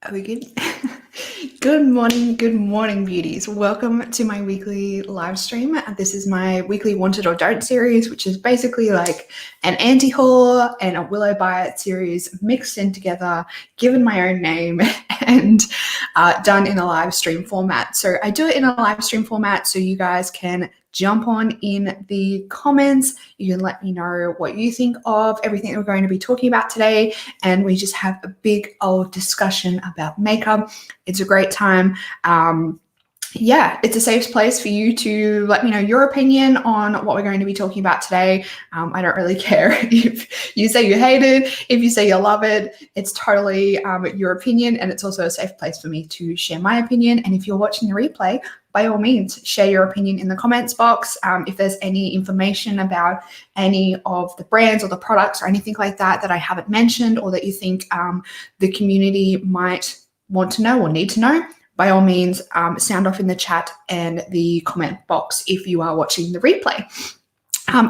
Are we good? Good morning, beauties. Welcome to my weekly live stream. This is my weekly wanted or don't series, which is basically like an anti-haul and a will I buy it series mixed in together, given my own name and done in a live stream format. So I do it in a live stream format so you guys can jump on in the comments. You can let me know what you think of everything that we're going to be talking about today. And we just have a big old discussion about makeup. It's a great time. Yeah, it's a safe place for you to let me know your opinion on what we're going to be talking about today. I don't really care if you say you hate it, if you say you love it. It's totally your opinion, and it's also a safe place for me to share my opinion. And if you're watching the replay, by all means, share your opinion in the comments box. If there's any information about any of the brands or the products or anything like that that I haven't mentioned or that you think the community might want to know or need to know, by all means, sound off in the chat and the comment box if you are watching the replay.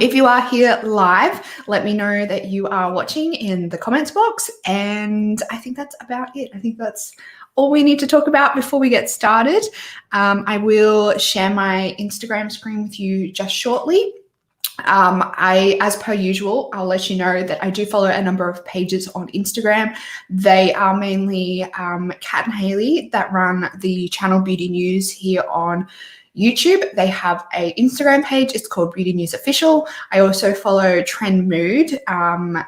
If you are here live, let me know that you are watching in the comments box. And I think that's about it. I think that's all we need to talk about before we get started. I will share my Instagram screen with you just shortly. As per usual, I'll let you know that I do follow a number of pages on Instagram. They are mainly Kat and Haley that run the channel Beauty News here on YouTube. They have an Instagram page. It's called Beauty News Official. I also follow Trend Mood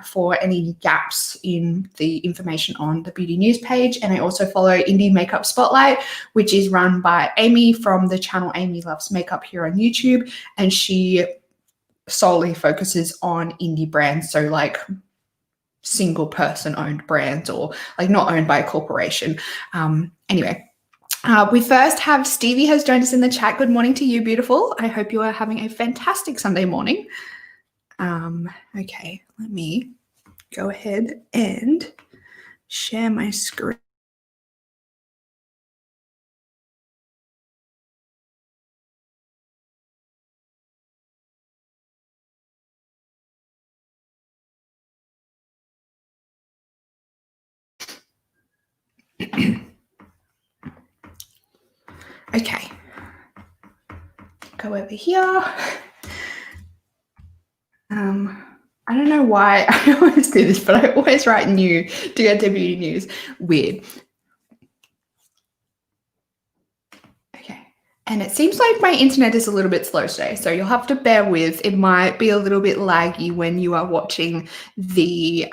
for any gaps in the information on the Beauty News page. And I also follow Indie Makeup Spotlight, which is run by Amy from the channel Amy Loves Makeup here on YouTube. And she solely focuses on indie brands, so like single person owned brands or like not owned by a corporation. Anyway, we first have Stevie has joined us in the chat. Good morning to you, beautiful. I hope you are having a fantastic Sunday morning. Okay, let me go ahead and share my screen. Okay, go over here. I don't know why I always do this, but I always write new to get to Beauty News. Weird. Okay, and it seems like my internet is a little bit slow today, so you'll have to bear with. It might be a little bit laggy when you are watching the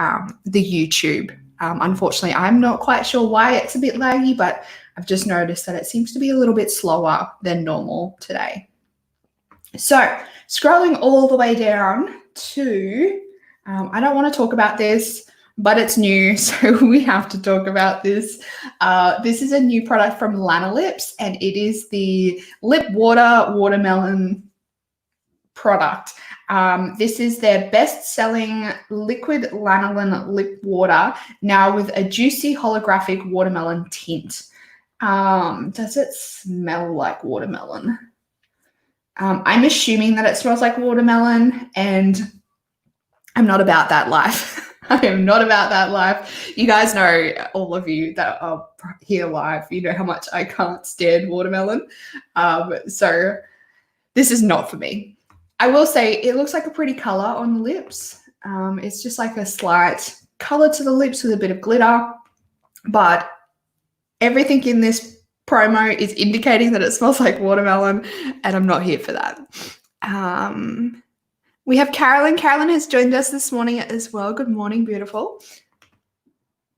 YouTube. Unfortunately, I'm not quite sure why it's a bit laggy, but I've just noticed that it seems to be a little bit slower than normal today. So scrolling all the way down to, I don't want to talk about this, but it's new, so we have to talk about this. This is a new product from Lana Lips, and it is the Lip Water Watermelon product. This is their best-selling liquid lanolin lip water, now with a juicy holographic watermelon tint. Does it smell like watermelon? I'm assuming that it smells like watermelon, and I'm not about that life. I am not about that life. You guys know, all of you that are here live, you know how much I can't stand watermelon. So this is not for me. I will say it looks like a pretty color on the lips. It's just like a slight color to the lips with a bit of glitter, but everything in this promo is indicating that it smells like watermelon, and I'm not here for that. We have Carolyn. Carolyn has joined us this morning as well. Good morning, beautiful.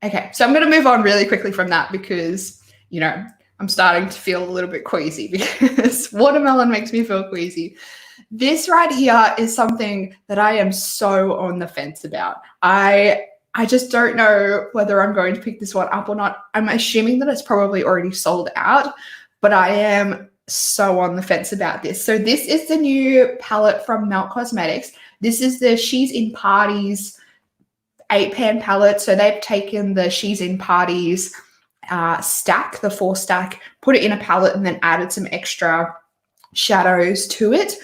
Okay, so I'm going to move on really quickly from that because, you know, I'm starting to feel a little bit queasy because watermelon makes me feel queasy. This right here is something that I am so on the fence about. I just don't know whether I'm going to pick this one up or not. I'm assuming that it's probably already sold out, but I am so on the fence about this. So this is the new palette from Melt Cosmetics. This is the She's in Parties 8-pan palette. So they've taken the She's in Parties stack, the 4 stack, put it in a palette and then added some extra shadows to it.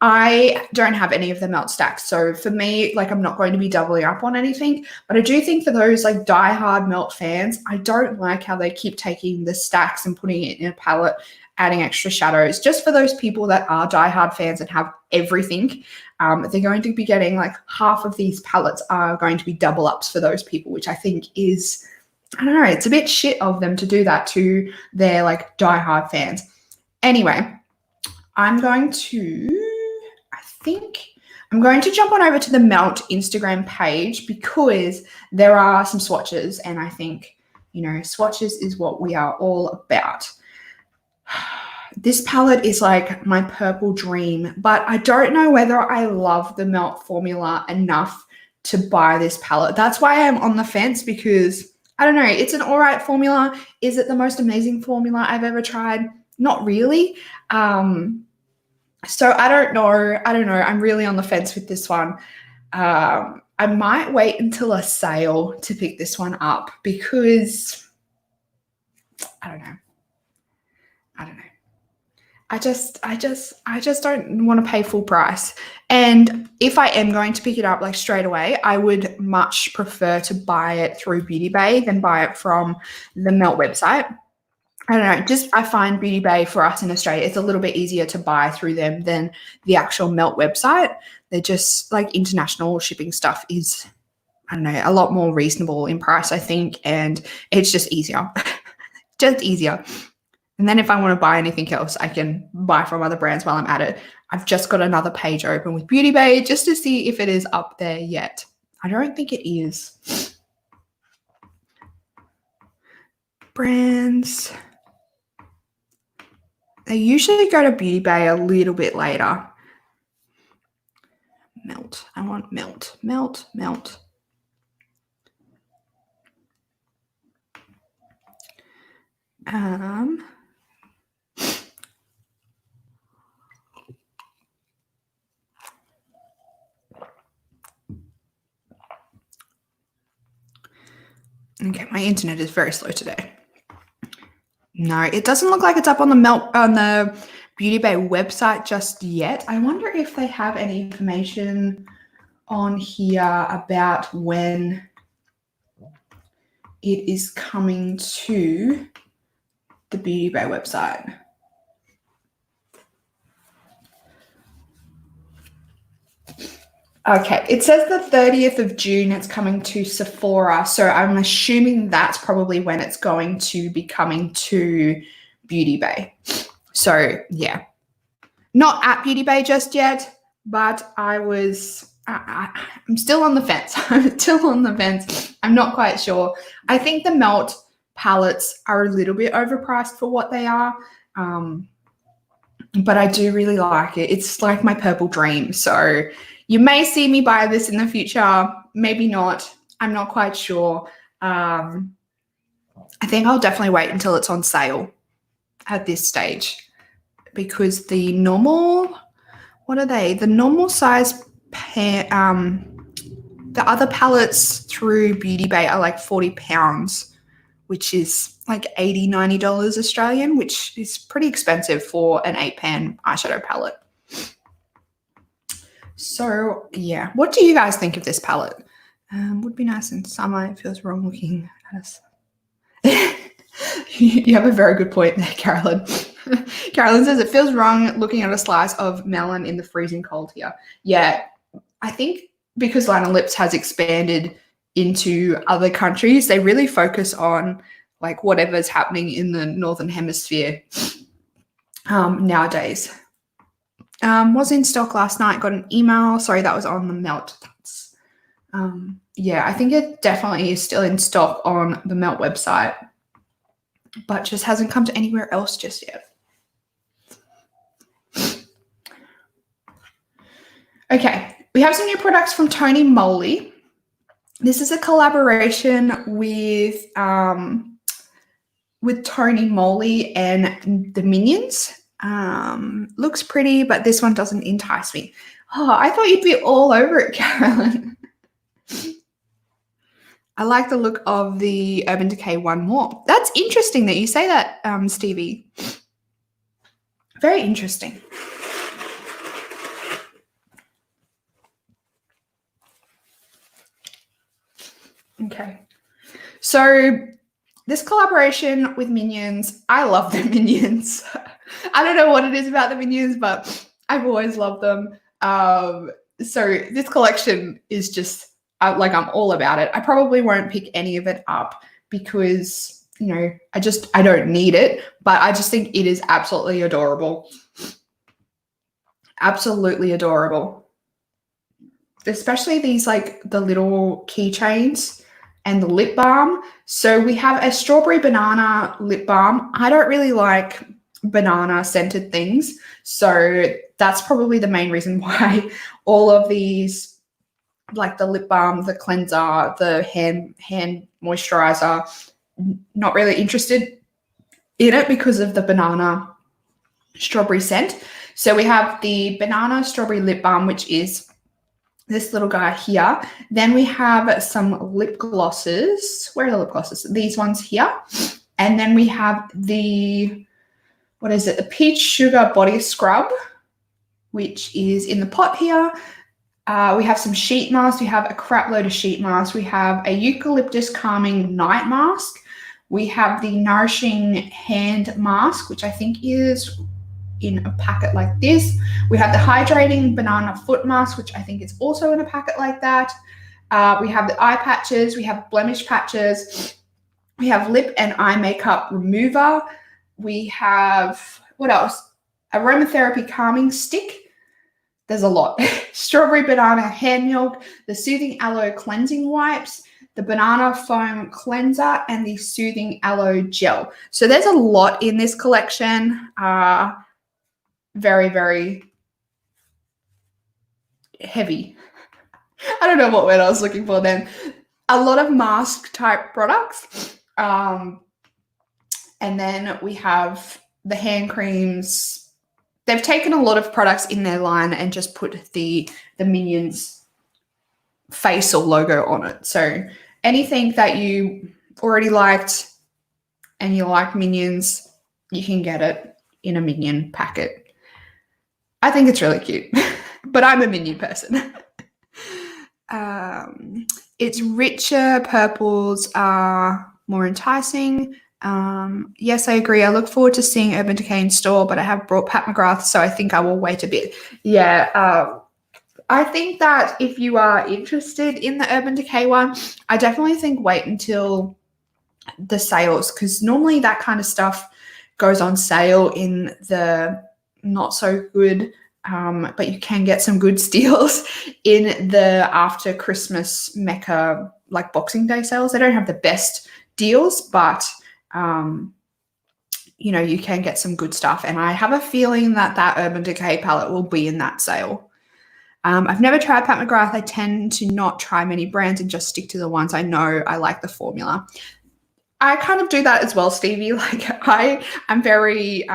I don't have any of the melt stacks. So for me, like I'm not going to be doubling up on anything. But I do think for those like diehard melt fans, I don't like how they keep taking the stacks and putting it in a palette, adding extra shadows. Just for those people that are diehard fans and have everything, they're going to be getting like half of these palettes are going to be double ups for those people, which I think is, I don't know, it's a bit shit of them to do that to their like diehard fans. Anyway, I'm going to jump on over to the Melt Instagram page because there are some swatches, and I think, you know, swatches is what we are all about. This palette is like my purple dream, but I don't know whether I love the Melt formula enough to buy this palette. That's why I'm on the fence, because I don't know, it's an all right formula. Is it the most amazing formula I've ever tried? Not really. So I don't know. I'm really on the fence with this one. I might wait until a sale to pick this one up because I don't know. I just don't want to pay full price. And if I am going to pick it up like straight away, I would much prefer to buy it through Beauty Bay than buy it from the Melt website. I don't know, I find Beauty Bay for us in Australia, it's a little bit easier to buy through them than the actual Melt website. They're just like international shipping stuff is, I don't know, a lot more reasonable in price, I think, and it's just easier. Just easier. And then if I want to buy anything else, I can buy from other brands while I'm at it. I've just got another page open with Beauty Bay just to see if it is up there yet. I don't think it is. Brands. They usually go to Beauty Bay a little bit later. Melt. I want Melt. Melt. Okay, my internet is very slow today. No, it doesn't look like it's up on the Beauty Bay website just yet. I wonder if they have any information on here about when it is coming to the Beauty Bay website. Okay, it says the 30th of June it's coming to Sephora, so I'm assuming that's probably when it's going to be coming to Beauty Bay. So, yeah. Not at Beauty Bay just yet, but I'm still on the fence. I'm not quite sure. I think the Melt palettes are a little bit overpriced for what they are, but I do really like it. It's like my purple dream, so you may see me buy this in the future, maybe not. I'm not quite sure. I think I'll definitely wait until it's on sale at this stage, because the normal, what are they? The normal size the other palettes through Beauty Bay are like £40, which is like $80, $90 Australian, which is pretty expensive for an 8-pan eyeshadow palette. So, yeah. What do you guys think of this palette? Would be nice in summer. It feels wrong looking at us. You have a very good point there, Carolyn. Carolyn says, it feels wrong looking at a slice of melon in the freezing cold here. Yeah, I think because Liner Lips has expanded into other countries, they really focus on like whatever's happening in the Northern Hemisphere nowadays. Was in stock last night, got an email. Sorry, that was on the Melt. Yeah, I think it definitely is still in stock on the Melt website, but just hasn't come to anywhere else just yet. Okay, we have some new products from Tony Moly. This is a collaboration with Tony Moly and the Minions. Looks pretty, but this one doesn't entice me. Oh, I thought you'd be all over it, Carolyn. I like the look of the Urban Decay one more. That's interesting that you say that, Stevie. Very interesting. Okay. So this collaboration with Minions, I love the Minions. I don't know what it is about the Minions, but I've always loved them. So this collection is just I'm all about it. I probably won't pick any of it up because, I don't need it, but I just think it is absolutely adorable. Absolutely adorable. Especially these the little keychains and the lip balm. So we have a strawberry banana lip balm. I don't really like banana scented things. So that's probably the main reason why all of these, like the lip balm, the cleanser, the hand moisturizer, not really interested in it because of the banana strawberry scent. So we have the banana strawberry lip balm, which is this little guy here. Then we have some lip glosses. Where are the lip glosses? These ones here. And then we have the peach sugar body scrub, which is in the pot here. We have some sheet masks. We have a crap load of sheet masks. We have a eucalyptus calming night mask. We have the nourishing hand mask, which I think is in a packet like this. We have the hydrating banana foot mask, which I think is also in a packet like that. We have the eye patches. We have blemish patches. We have lip and eye makeup remover. We have, what else? Aromatherapy calming stick. There's a lot. Strawberry banana hand milk, the soothing aloe cleansing wipes, the banana foam cleanser, and the soothing aloe gel. So there's a lot in this collection. Very, very heavy. I don't know what word I was looking for then. A lot of mask type products. And then we have the hand creams. They've taken a lot of products in their line and just put the Minions face or logo on it. So anything that you already liked and you like Minions, you can get it in a Minion packet. I think it's really cute, but I'm a Minion person. Its richer purples are more enticing. Yes, I agree. I look forward to seeing Urban Decay in store, but I have brought Pat McGrath, so I think I will wait a bit. Yeah, I think that if you are interested in the Urban Decay one, I definitely think wait until the sales, because normally that kind of stuff goes on sale in the not so good, but you can get some good steals in the after Christmas Mecca, like Boxing Day sales. They don't have the best deals, but you can get some good stuff. And I have a feeling that Urban Decay palette will be in that sale. I've never tried Pat McGrath. I tend to not try many brands and just stick to the ones I know I like the formula. I kind of do that as well, Stevie. I'm very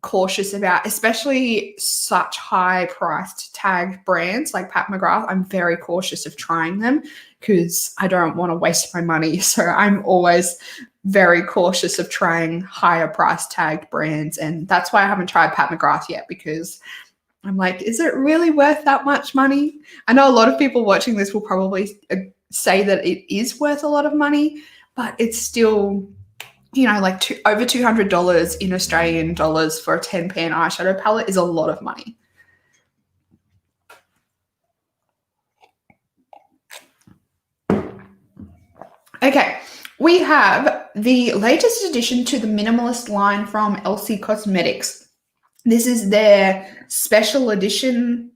cautious about, especially such high priced tag brands like Pat McGrath. I'm very cautious of trying them because I don't want to waste my money. So I'm always very cautious of trying higher price tagged brands. And that's why I haven't tried Pat McGrath yet, because I'm like, is it really worth that much money? I know a lot of people watching this will probably say that it is worth a lot of money, but it's still, over $200 in Australian dollars for a 10-pan eyeshadow palette is a lot of money. Okay, we have the latest addition to the minimalist line from Elsie Cosmetics. This is their special edition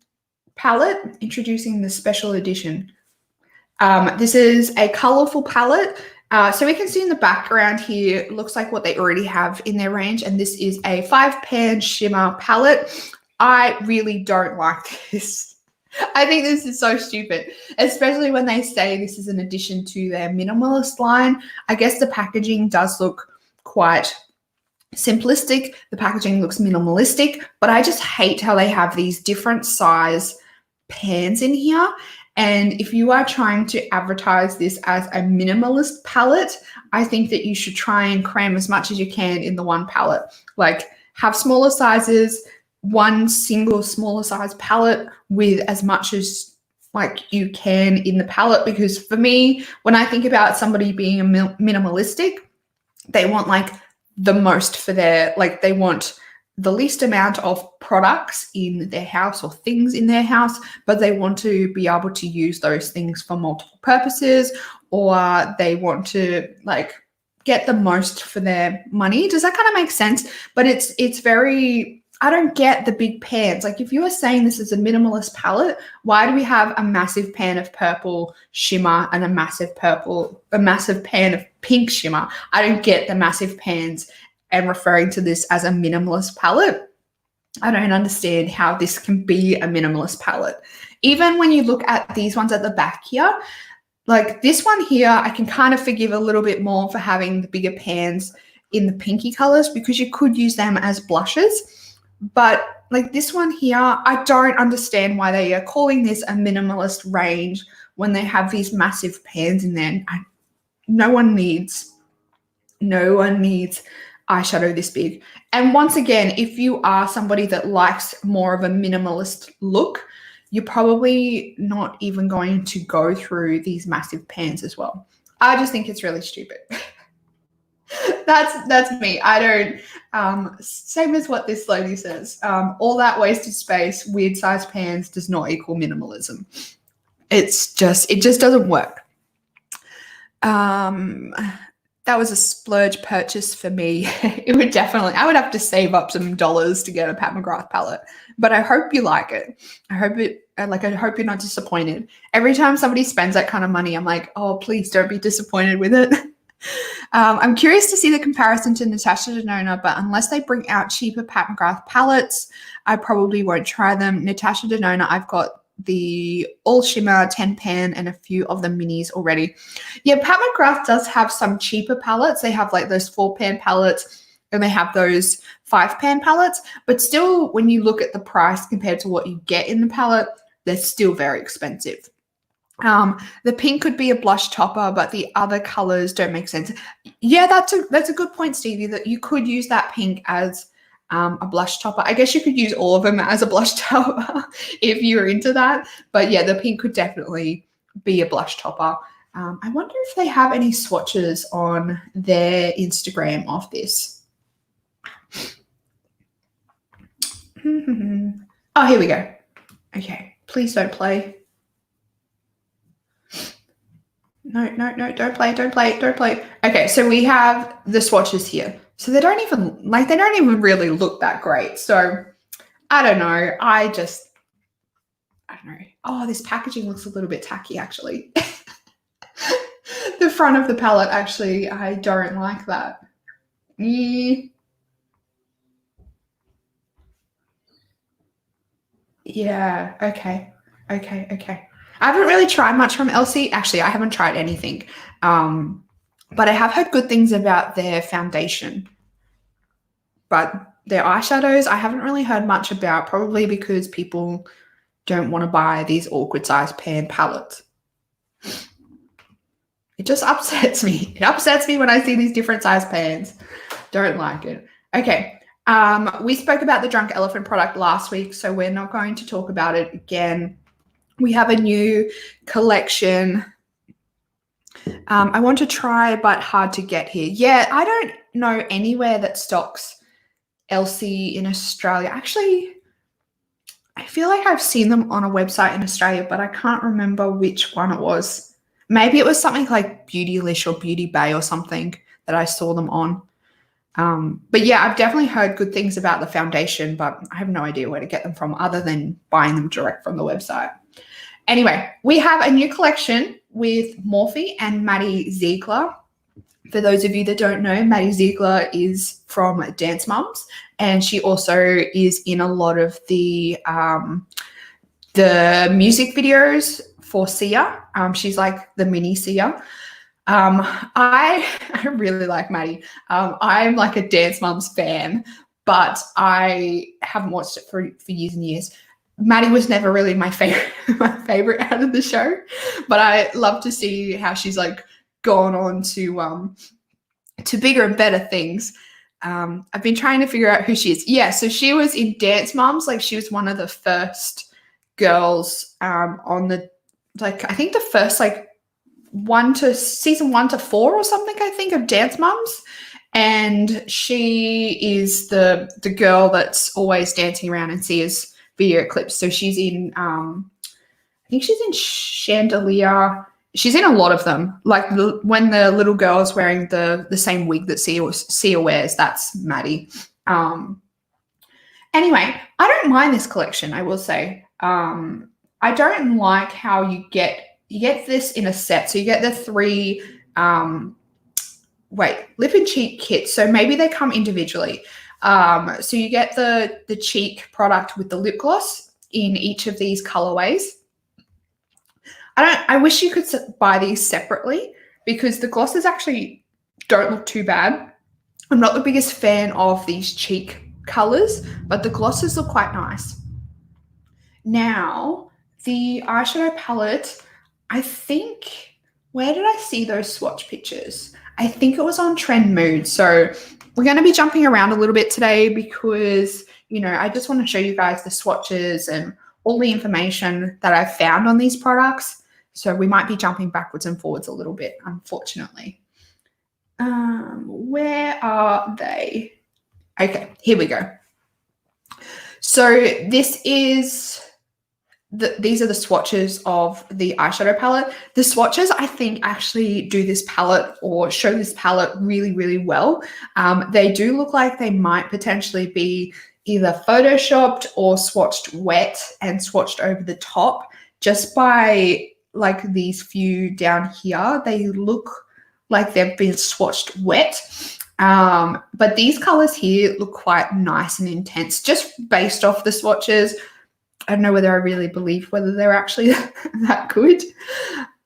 palette, introducing the special edition. This is a colorful palette. So we can see in the background here, it looks like what they already have in their range. And this is a 5-pan shimmer palette. I really don't like this. I think this is so stupid, especially when they say this is an addition to their minimalist line. I guess the packaging does look quite simplistic. The packaging looks minimalistic, but I just hate how they have these different size pans in here. And if you are trying to advertise this as a minimalist palette, I think that you should try and cram as much as you can in the one palette. Like, have smaller sizes, one single smaller size palette with as much as like you can in the palette, because for me, when I think about somebody being a minimalistic, they want like the most for their, like they want the least amount of products in their house or things in their house, but they want to be able to use those things for multiple purposes, or they want to like get the most for their money. Does that kind of make sense? But it's very, I don't get the big pans. Like if you are saying this is a minimalist palette, why do we have a massive pan of purple shimmer and a massive pan of pink shimmer? I don't get the massive pans and referring to this as a minimalist palette. I don't understand how this can be a minimalist palette. Even when you look at these ones at the back here, like this one here, I can kind of forgive a little bit more for having the bigger pans in the pinky colors, because you could use them as blushes. But like this one here, I don't understand why they are calling this a minimalist range when they have these massive pans in there. No one needs eyeshadow this big. And once again, if you are somebody that likes more of a minimalist look, you're probably not even going to go through these massive pans as well. I just think it's really stupid. That's me. I don't, same as what this lady says. All that wasted space, weird size pans does not equal minimalism. It just doesn't work. That was a splurge purchase for me. I would have to save up some dollars to get a Pat McGrath palette, but I hope you like it. I hope you're not disappointed. Every time somebody spends that kind of money, I'm like, oh, please don't be disappointed with it. I'm curious to see the comparison to Natasha Denona, but unless they bring out cheaper Pat McGrath palettes, I probably won't try them. Natasha Denona, I've got the all shimmer 10 pan and a few of the minis already. Yeah, Pat McGrath does have some cheaper palettes. They have like those 4-pan palettes and they have those 5-pan palettes, but still when you look at the price compared to what you get in the palette, they're still very expensive. The pink could be a blush topper, but the other colors don't make sense. Yeah, that's a good point, Stevie, that you could use that pink as a blush topper. I guess you could use all of them as a blush topper if you're into that. But yeah, the pink could definitely be a blush topper. I wonder if they have any swatches on their Instagram of this. Oh, here we go. Okay, please don't play. No, don't play. Okay, so we have the swatches here. So they don't even really look that great. So I don't know. I don't know. Oh, this packaging looks a little bit tacky, actually. The front of the palette, actually, I don't like that. Yeah, okay. I haven't really tried much from Elsie. Actually, I haven't tried anything. But I have heard good things about their foundation. But their eyeshadows, I haven't really heard much about, probably because people don't want to buy these awkward size pan palettes. It just upsets me. It upsets me when I see these different size pans. Don't like it. Okay. We spoke about the Drunk Elephant product last week, so we're not going to talk about it again. We have a new collection. I want to try, but hard to get here. Yeah, I don't know anywhere that stocks Elsie in Australia. Actually, I feel like I've seen them on a website in Australia, but I can't remember which one it was. Maybe it was something like Beautylish or Beauty Bay or something that I saw them on. But yeah, I've definitely heard good things about the foundation, but I have no idea where to get them from other than buying them direct from the website. Anyway, we have a new collection with Morphe and Maddie Ziegler. For those of you that don't know, Maddie Ziegler is from Dance Moms, and she also is in a lot of the music videos for Sia. She's like the mini Sia. I really like Maddie. I'm like a Dance Moms fan, but I haven't watched it for years and years. Maddie was never really my favorite out of the show, but I love to see how she's like gone on to bigger and better things. I've been trying to figure out who she is. Yeah, so she was in Dance Moms. Like she was one of the first girls on the I think the first season 1 to 4 or something, I think, of Dance Mums. And she is the girl that's always dancing around and sees video clips. So she's in, I think she's in Chandelier. She's in a lot of them. Like when the little girl is wearing the same wig that Sia wears, that's Maddie. Anyway, I don't mind this collection, I will say. I don't like how you get this in a set. So you get the 3 lip and cheek kits. So maybe they come individually. So you get the cheek product with the lip gloss in each of these colorways. I wish you could buy these separately because the glosses actually don't look too bad. I'm not the biggest fan of these cheek colors, but the glosses look quite nice. Now, the eyeshadow palette, I think, where did I see those swatch pictures? I think it was on Trend Mood. So we're going to be jumping around a little bit today because, I just want to show you guys the swatches and all the information that I've found on these products. So we might be jumping backwards and forwards a little bit, unfortunately. Where are they? Okay, here we go. So these are the swatches of the eyeshadow palette. The swatches, I think, actually do this palette or show this palette really, really well. They do look like they might potentially be either photoshopped or swatched wet and swatched over the top. Just by these few down here, they look like they've been swatched wet. But these colors here look quite nice and intense just based off the swatches. I don't know whether I really believe whether they're actually that good.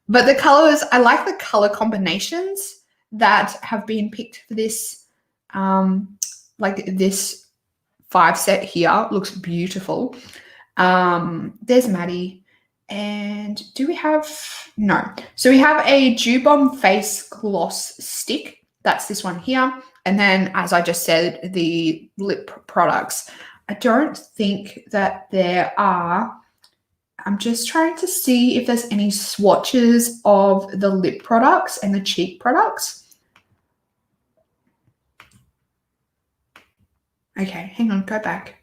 But the colors, I like the color combinations that have been picked for this, this 5 set here. Looks beautiful. There's Maddie. And do we have, no. So we have a Dew Bomb Face Gloss Stick. That's this one here. And then, as I just said, the lip products. I don't think that there are. I'm just trying to see if there's any swatches of the lip products and the cheek products. Okay, hang on, go back.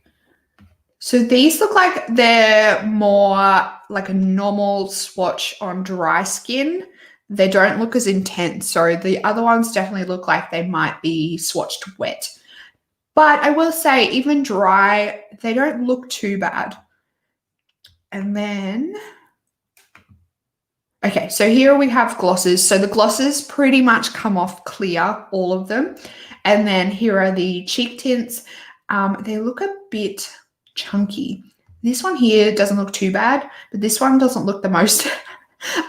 So these look like they're more like a normal swatch on dry skin. They don't look as intense. So the other ones definitely look like they might be swatched wet. But I will say, even dry, they don't look too bad. And then, okay, so here we have glosses. So the glosses pretty much come off clear, all of them. And then here are the cheek tints. They look a bit chunky. This one here doesn't look too bad, but this one doesn't look the most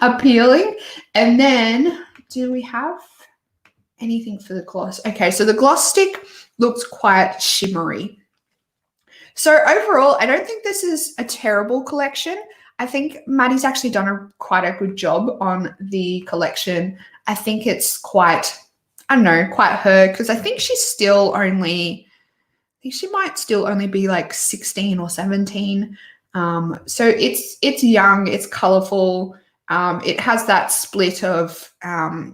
appealing. And then, do we have anything for the gloss? Okay, so the gloss stick looks quite shimmery. So overall, I don't think this is a terrible collection. I think Maddie's actually done quite a good job on the collection. I think it's quite, I don't know, quite her, because I think she's still only, I think she might still only be like 16 or 17. So it's young, it's colorful. It has that split of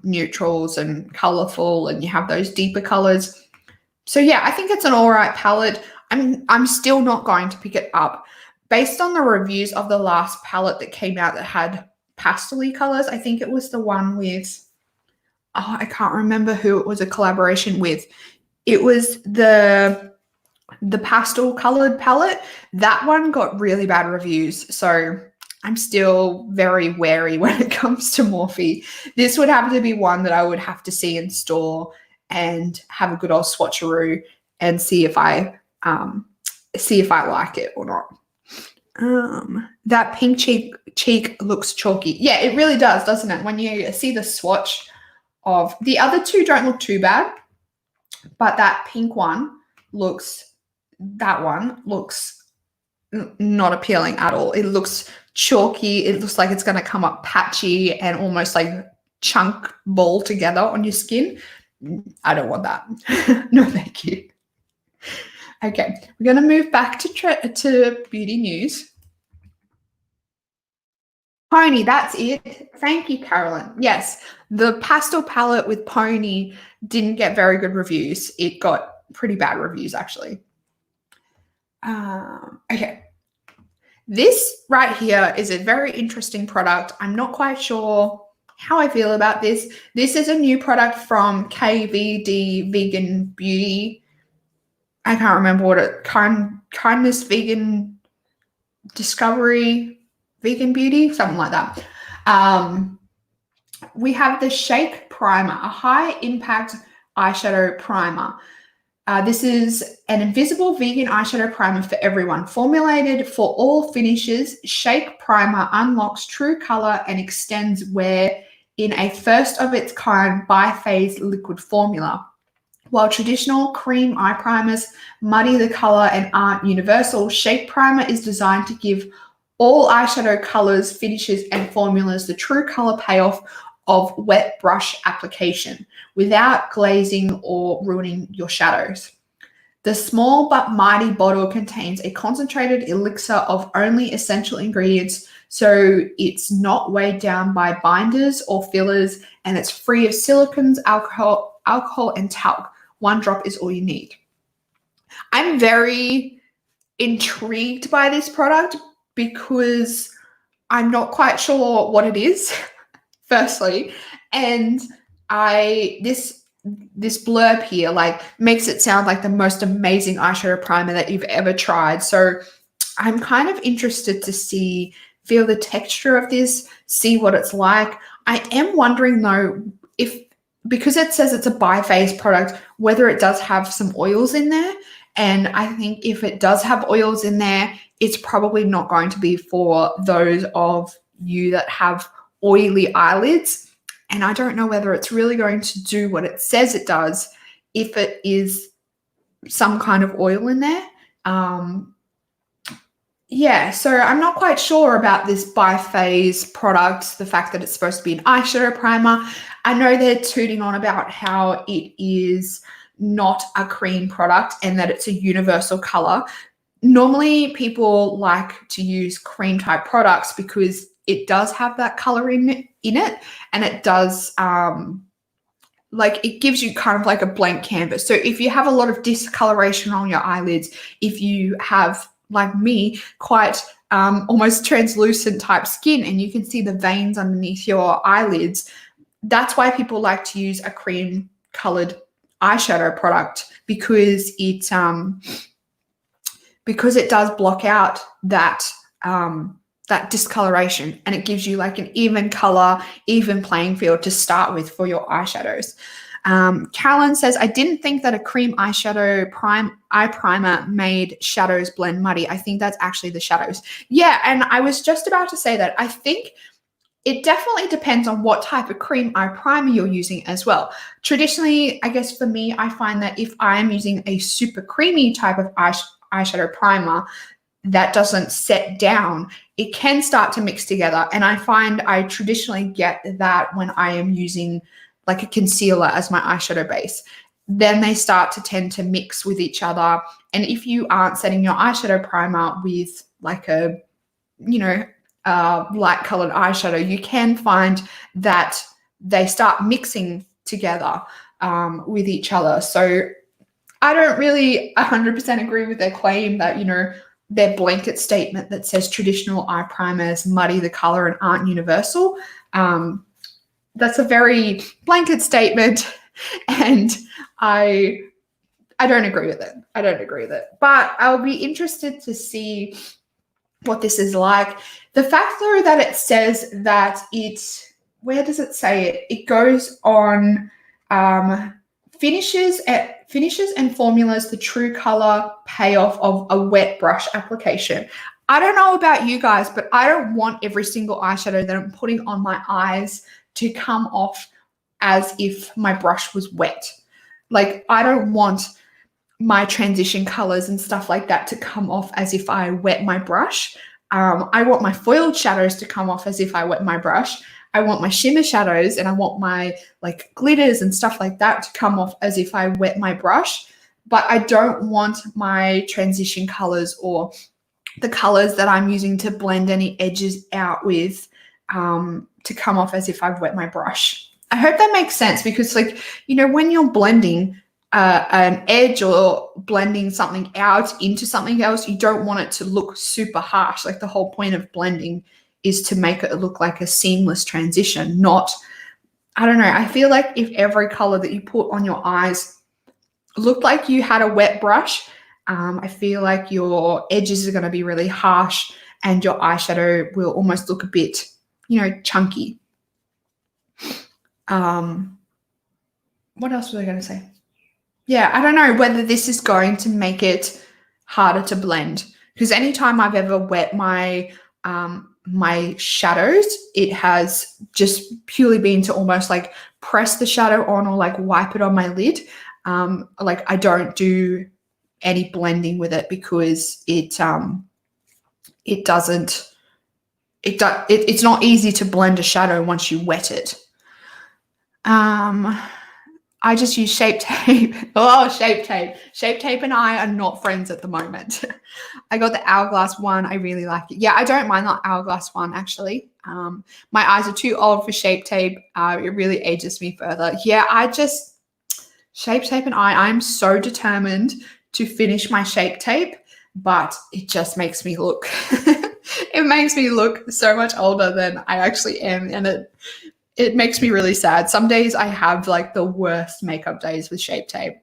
neutrals and colorful, and you have those deeper colors. So yeah, I think it's an all right palette. I'm still not going to pick it up. Based on the reviews of the last palette that came out that had pastel-y colors, I think it was the one with, I can't remember who it was a collaboration with. It was the pastel colored palette. That one got really bad reviews. So I'm still very wary when it comes to Morphe. This would have to be one that I would have to see in store and have a good old swatcheroo and see if I like it or not. That pink cheek looks chalky. Yeah, it really does, doesn't it? When you see the swatch of the other two don't look too bad, but that pink one looks not appealing at all. It looks chalky. It looks like it's going to come up patchy and almost like chunk ball together on your skin. I don't want that. No, thank you. Okay, we're going to move back to beauty news. Pony, that's it. Thank you, Carolyn. Yes, the pastel palette with Pony didn't get very good reviews. It got pretty bad reviews, actually. Okay. This right here is a very interesting product. I'm not quite sure how I feel about this. This is a new product from KVD Vegan Beauty. I can't remember what it, Kindness Vegan Discovery Vegan Beauty, something like that. We have the Shake Primer, a high impact eyeshadow primer. This is an invisible vegan eyeshadow primer for everyone. Formulated for all finishes, Shake Primer unlocks true color and extends wear in a first of its kind biphase liquid formula. While traditional cream eye primers muddy the color and aren't universal, Shake Primer is designed to give all eyeshadow colors, finishes, and formulas the true color payoff of wet brush application without glazing or ruining your shadows. The small but mighty bottle contains a concentrated elixir of only essential ingredients, so it's not weighed down by binders or fillers, and it's free of silicons, alcohol, and talc. One drop is all you need. I'm very intrigued by this product because I'm not quite sure what it is. Firstly, and this blurb here like makes it sound like the most amazing eyeshadow primer that you've ever tried. So I'm kind of interested to feel the texture of this, see what it's like. I am wondering though, because it says it's a biphase product, whether it does have some oils in there. And I think if it does have oils in there, it's probably not going to be for those of you that have oily eyelids, and I don't know whether it's really going to do what it says it does if it is some kind of oil in there. Yeah, so I'm not quite sure about this biphase product, the fact that it's supposed to be an eyeshadow primer. I know they're tooting on about how it is not a cream product and that it's a universal color. Normally, people like to use cream type products because it does have that color in it, and it does it gives you kind of like a blank canvas. So if you have a lot of discoloration on your eyelids, if you have, like me, quite almost translucent type skin and you can see the veins underneath your eyelids, that's why people like to use a cream colored eyeshadow product, because it does block out that that discoloration, and it gives you like an even color, even playing field to start with for your eyeshadows. Carolyn says, I didn't think that a cream eyeshadow eye primer made shadows blend muddy. I think that's actually the shadows. Yeah, and I was just about to say that. I think it definitely depends on what type of cream eye primer you're using as well. Traditionally, I guess for me, I find that if I'm using a super creamy type of eyeshadow primer that doesn't set down, it can start to mix together. And I find I traditionally get that when I am using like a concealer as my eyeshadow base. Then they start to tend to mix with each other. And if you aren't setting your eyeshadow primer with like a, light colored eyeshadow, you can find that they start mixing together with each other. So I don't really 100% agree with their claim that, their blanket statement that says traditional eye primers muddy the color and aren't universal. That's a very blanket statement, and I don't agree with it. But I'll be interested to see what this is like. The fact, though, that it says that where does it say it? It goes on finishes and formulas the true color payoff of a wet brush application. I don't know about you guys, but I don't want every single eyeshadow that I'm putting on my eyes to come off as if my brush was wet. Like, I don't want my transition colors and stuff like that to come off as if I wet my brush. I want my foiled shadows to come off as if I wet my brush. I want my shimmer shadows and I want my like glitters and stuff like that to come off as if I wet my brush. But I don't want my transition colors or the colors that I'm using to blend any edges out with to come off as if I've wet my brush. I hope that makes sense, because like, when you're blending an edge or blending something out into something else, you don't want it to look super harsh. Like the whole point of blending is to make it look like a seamless transition, not, I don't know. I feel like if every color that you put on your eyes looked like you had a wet brush, I feel like your edges are going to be really harsh and your eyeshadow will almost look a bit, chunky. What else was I going to say? Yeah, I don't know whether this is going to make it harder to blend, because anytime I've ever wet my my shadows, it has just purely been to almost like press the shadow on or like wipe it on my lid. Like I don't do any blending with it because it's not easy to blend a shadow once you wet it. I just use Shape Tape. Oh, Shape Tape. Shape Tape and I are not friends at the moment. I got the Hourglass one. I really like it. Yeah, I don't mind that Hourglass one, actually. My eyes are too old for Shape Tape. It really ages me further. Yeah, Shape Tape and I'm so determined to finish my Shape Tape, but it just makes me look, it makes me look so much older than I actually am. And it makes me really sad. Some days I have like the makeup days with Shape Tape.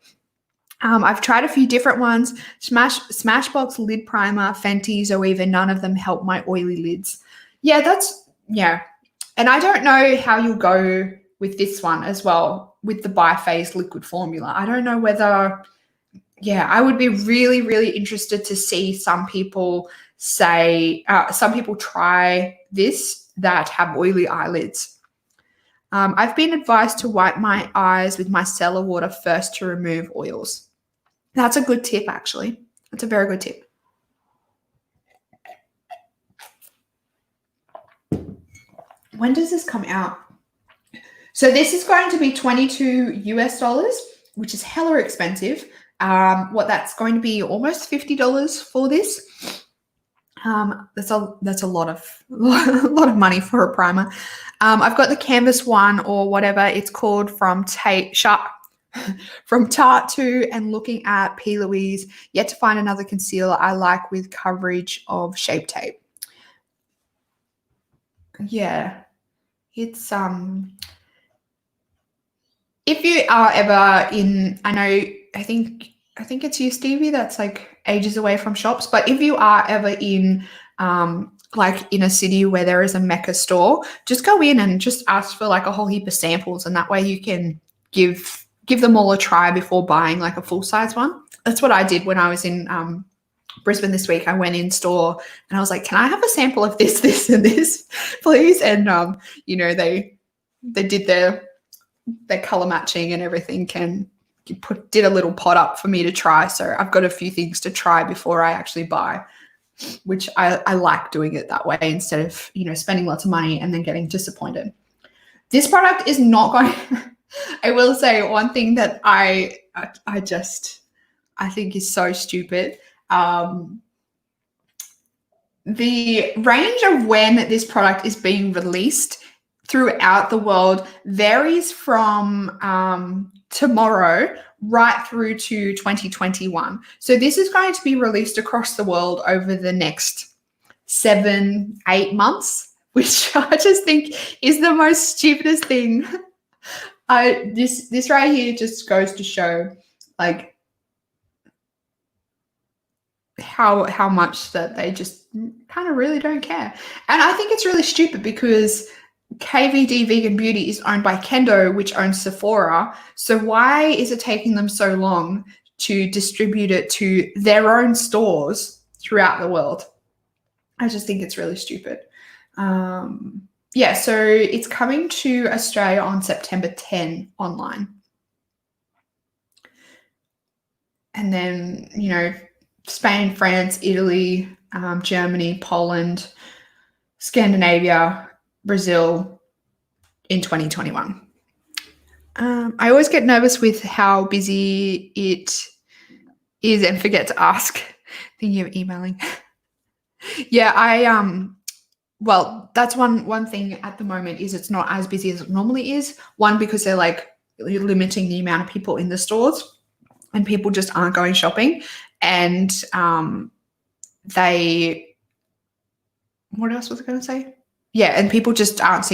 I've tried a few different ones. Smashbox lid primer, Fenty, Zoeva, none of them help my oily lids. Yeah, And I don't know how you'll go with this one as well, with the Bi-Phase liquid formula. I don't know whether, I would be really, really interested to see some people try this that have oily eyelids. I've been advised to wipe my eyes with micellar water first to remove oils. That's a good tip, actually. That's a very good tip. When does this come out? So this is going to be $22, which is hella expensive. What that's going to be almost $50 for this. That's a lot of money for a primer. I've got the Canvas one, or whatever it's called, from Tarte 2, and looking at P. Louise. Yet to find another concealer I like with coverage of Shape Tape. Yeah, it's if you are ever in, I think it's you, Stevie, that's like ages away from shops. But if you are ever in like in a city where there is a Mecca store, just go in and just ask for like a whole heap of samples, and that way you can give them all a try before buying like a full-size one. That's what I did when I was in Brisbane this week. I went in store and I was like, can I have a sample of this, this, and this, please? And they did their color matching and everything, and did a little pot up for me to try. So I've got a few things to try before I actually buy, which I like doing it that way instead of, spending lots of money and then getting disappointed. This product is not going, I will say one thing that I think is so stupid. The range of when this product is being released throughout the world varies from tomorrow right through to 2021. So this is going to be released across the world over the next 7-8 months, which I just think is the most stupidest thing. This right here just goes to show like how much that they just kind of really don't care. And I think it's really stupid because KVD Vegan Beauty is owned by Kendo, which owns Sephora. So why is it taking them so long to distribute it to their own stores throughout the world? I just think it's really stupid. So it's coming to Australia on September 10 online. And then, Spain, France, Italy, Germany, Poland, Scandinavia, Brazil in 2021. I always get nervous with how busy it is and forget to ask. Thinking of emailing. Yeah, well, that's one thing at the moment is it's not as busy as it normally is. One, because they're like limiting the amount of people in the stores and people just aren't going shopping. And what else was I going to say? Yeah, and people just aren't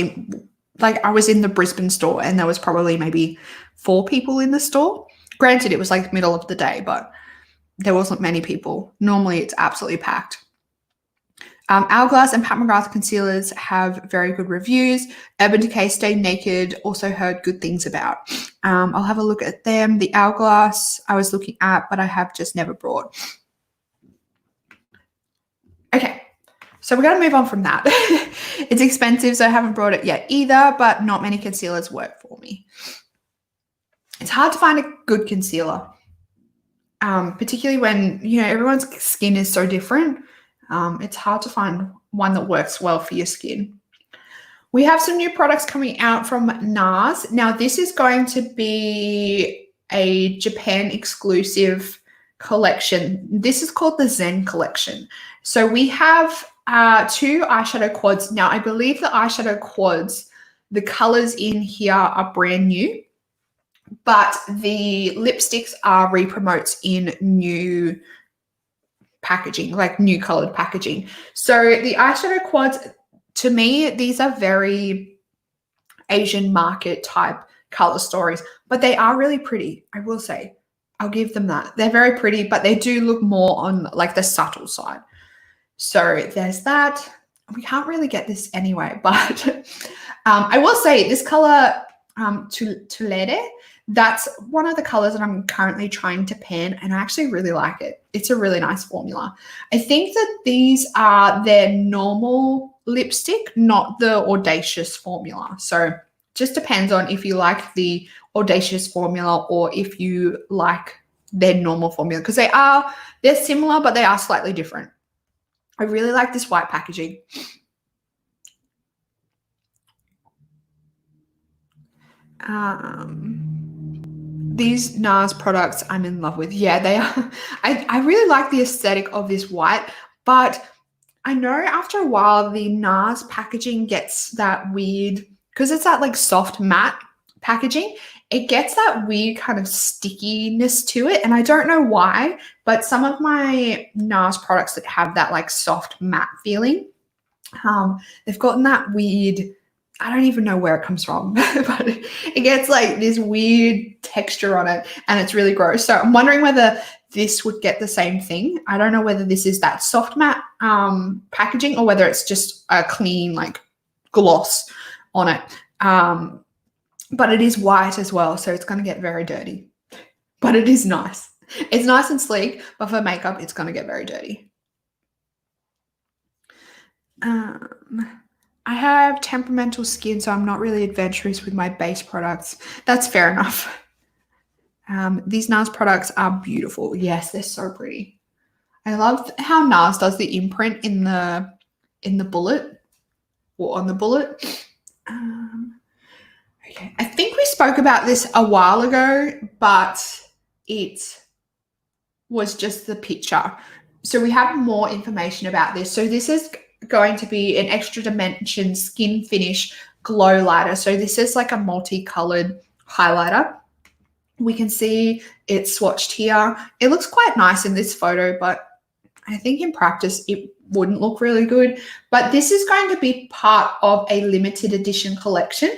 like I was in the Brisbane store and there was probably maybe 4 people in the store. Granted, it was like middle of the day, but there wasn't many people. Normally, it's absolutely packed. Hourglass and Pat McGrath concealers have very good reviews. Urban Decay Stay Naked also heard good things about. I'll have a look at them. The Hourglass I was looking at, but I have just never brought. Okay, so we're going to move on from that. It's expensive, so I haven't brought it yet either, but not many concealers work for me. It's hard to find a good concealer, particularly when, everyone's skin is so different. It's hard to find one that works well for your skin. We have some new products coming out from NARS. Now, this is going to be a Japan exclusive collection. This is called the Zen collection. So we have 2 eyeshadow quads. Now, I believe the eyeshadow quads, the colors in here are brand new, but the lipsticks are re-promotes in new packaging, like new colored packaging. So the eyeshadow quads, to me, these are very Asian market type color stories, but they are really pretty. I will say, I'll give them that. They're very pretty, but they do look more on like the subtle side. So there's that. We can't really get this anyway, but I will say this color, Tulede, that's one of the colors that I'm currently trying to pan, and I actually really like it. It's a really nice formula. I think that these are their normal lipstick, not the Audacious formula. So just depends on if you like the Audacious formula or if you like their normal formula, because they're similar, but they are slightly different. I really like this white packaging. These NARS products I'm in love with. Yeah, they are. I really like the aesthetic of this white, but I know after a while the NARS packaging gets that weird, because it's that like soft matte packaging, it gets that weird kind of stickiness to it. And I don't know why, but some of my NARS products that have that like soft matte feeling, they've gotten that weird, I don't even know where it comes from, but it gets like this weird texture on it and it's really gross. So I'm wondering whether this would get the same thing. I don't know whether this is that soft matte packaging or whether it's just a clean like gloss on it. But it is white as well, so it's going to get very dirty. But it is nice. It's nice and sleek, but for makeup, it's going to get very dirty. I have temperamental skin, so I'm not really adventurous with my base products. That's fair enough. These NARS products are beautiful. Yes, they're so pretty. I love how NARS does the imprint in the bullet or on the bullet. Okay, I think we spoke about this a while ago, but it was just the picture. So we have more information about this. So this is going to be an extra dimension skin finish glow lighter. So this is like a multicolored highlighter. We can see it's swatched here. It looks quite nice in this photo, but I think in practice it wouldn't look really good. But this is going to be part of a limited edition collection.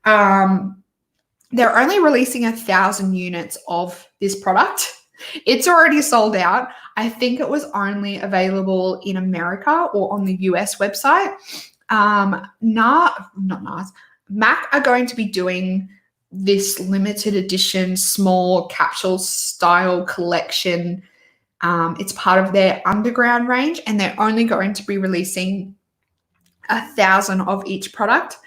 They're only releasing 1,000 units of this product. It's already sold out. I think it was only available in America or on the US website. MAC are going to be doing this limited edition small capsule style collection. It's part of their underground range, and they're only going to be releasing 1,000 of each product.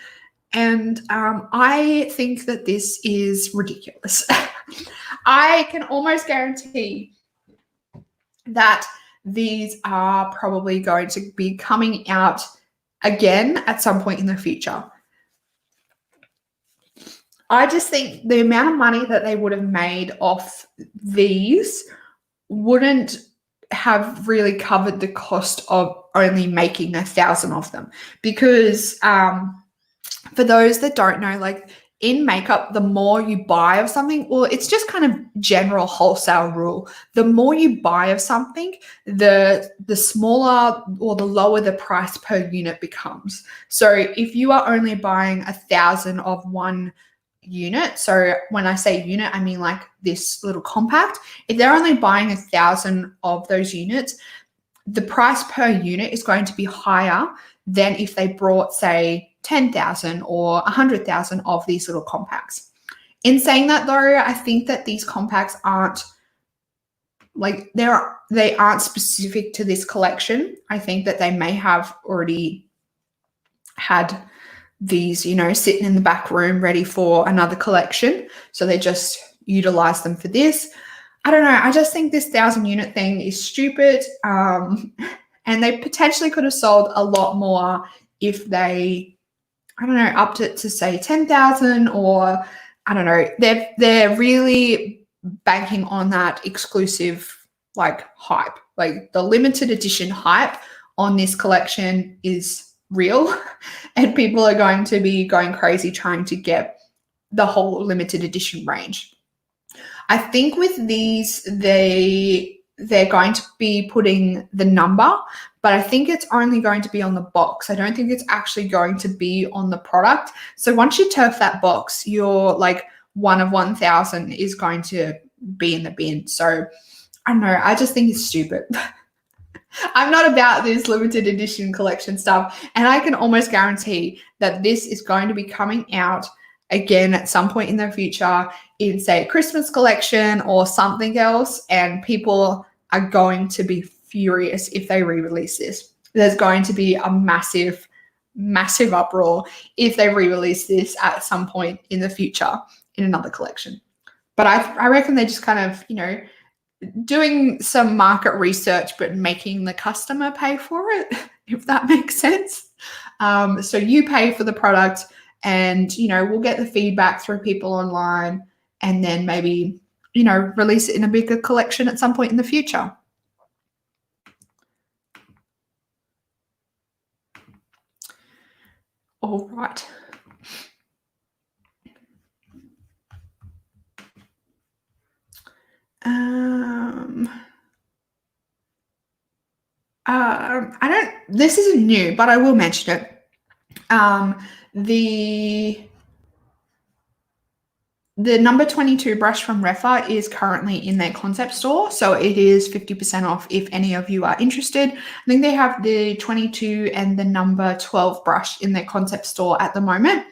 And I think that this is ridiculous. I can almost guarantee that these are probably going to be coming out again at some point in the future. I just think the amount of money that they would have made off these wouldn't have really covered the cost of only making 1,000 of them. Because for those that don't know, like in makeup, the more you buy of something, well, it's just kind of general wholesale rule. The more you buy of something, the smaller or the lower the price per unit becomes. So if you are only buying 1,000 of one unit, so when I say unit, I mean like this little compact, if they're only buying 1,000 of those units, the price per unit is going to be higher than if they brought, say, 10,000 or 100,000 of these little compacts. In saying that, though, I think that these compacts aren't like they aren't specific to this collection. I think that they may have already had these, sitting in the back room ready for another collection. So they just utilize them for this. I don't know. I just think this 1,000 unit thing is stupid. And they potentially could have sold a lot more if they, upped it to say 10,000, or I don't know. They're really banking on that exclusive hype. Like the limited edition hype on this collection is real, and people are going to be going crazy trying to get the whole limited edition range. I think with these, they're going to be putting the number, but I think it's only going to be on the box. I don't think it's actually going to be on the product. So once you turf that box, your one of 1,000 is going to be in the bin. So I don't know. I just think it's stupid. I'm not about this limited edition collection stuff, and I can almost guarantee that this is going to be coming out again at some point in the future in, say, a Christmas collection or something else, and people are going to be furious if they re-release this. There's going to be a massive, massive uproar if they re-release this at some point in the future in another collection. But I reckon they're just kind of, doing some market research, but making the customer pay for it, if that makes sense. So you pay for the product, and, we'll get the feedback through people online, and then maybe, release it in a bigger collection at some point in the future. All right. This isn't new, but I will mention it. The number 22 brush from Refa is currently in their concept store, so it is 50% off if any of you are interested. I think they have the 22 and the number 12 brush in their concept store at the moment,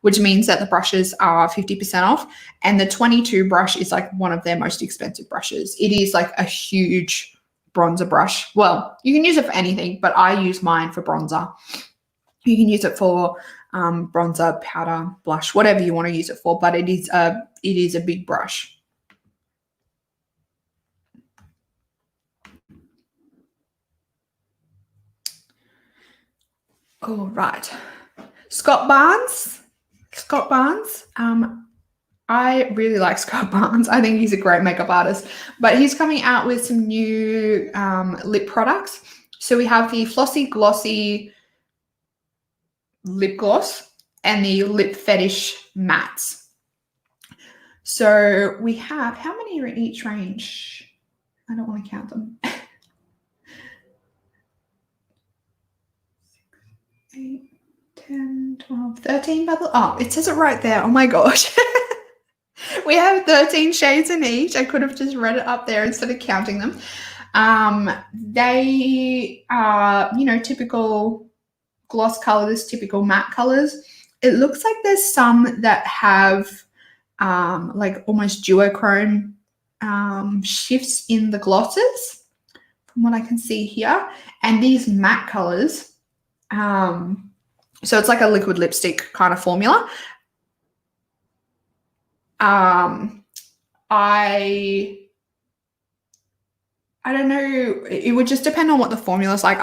which means that the brushes are 50% off, and the 22 brush is one of their most expensive brushes. It is a huge bronzer brush. Well, you can use it for anything, but I use mine for bronzer. You can use it for bronzer, powder, blush, whatever you want to use it for, but it is a big brush. All right. Scott Barnes. I really like Scott Barnes. I think he's a great makeup artist, but he's coming out with some new lip products. So we have the Flossy Glossy lip gloss and the Lip Fetish mattes. So we have, how many are in each range? I don't want to count them. 8, 10, 12, 13 bubble. Oh, it says it right there. Oh my gosh. We have 13 shades in each. I could have just read it up there instead of counting them. They are, typical gloss colors, typical matte colors. It looks like there's some that have almost duochrome shifts in the glosses from what I can see here. And these matte colors, so it's like a liquid lipstick kind of formula. I don't know. It would just depend on what the formula is like.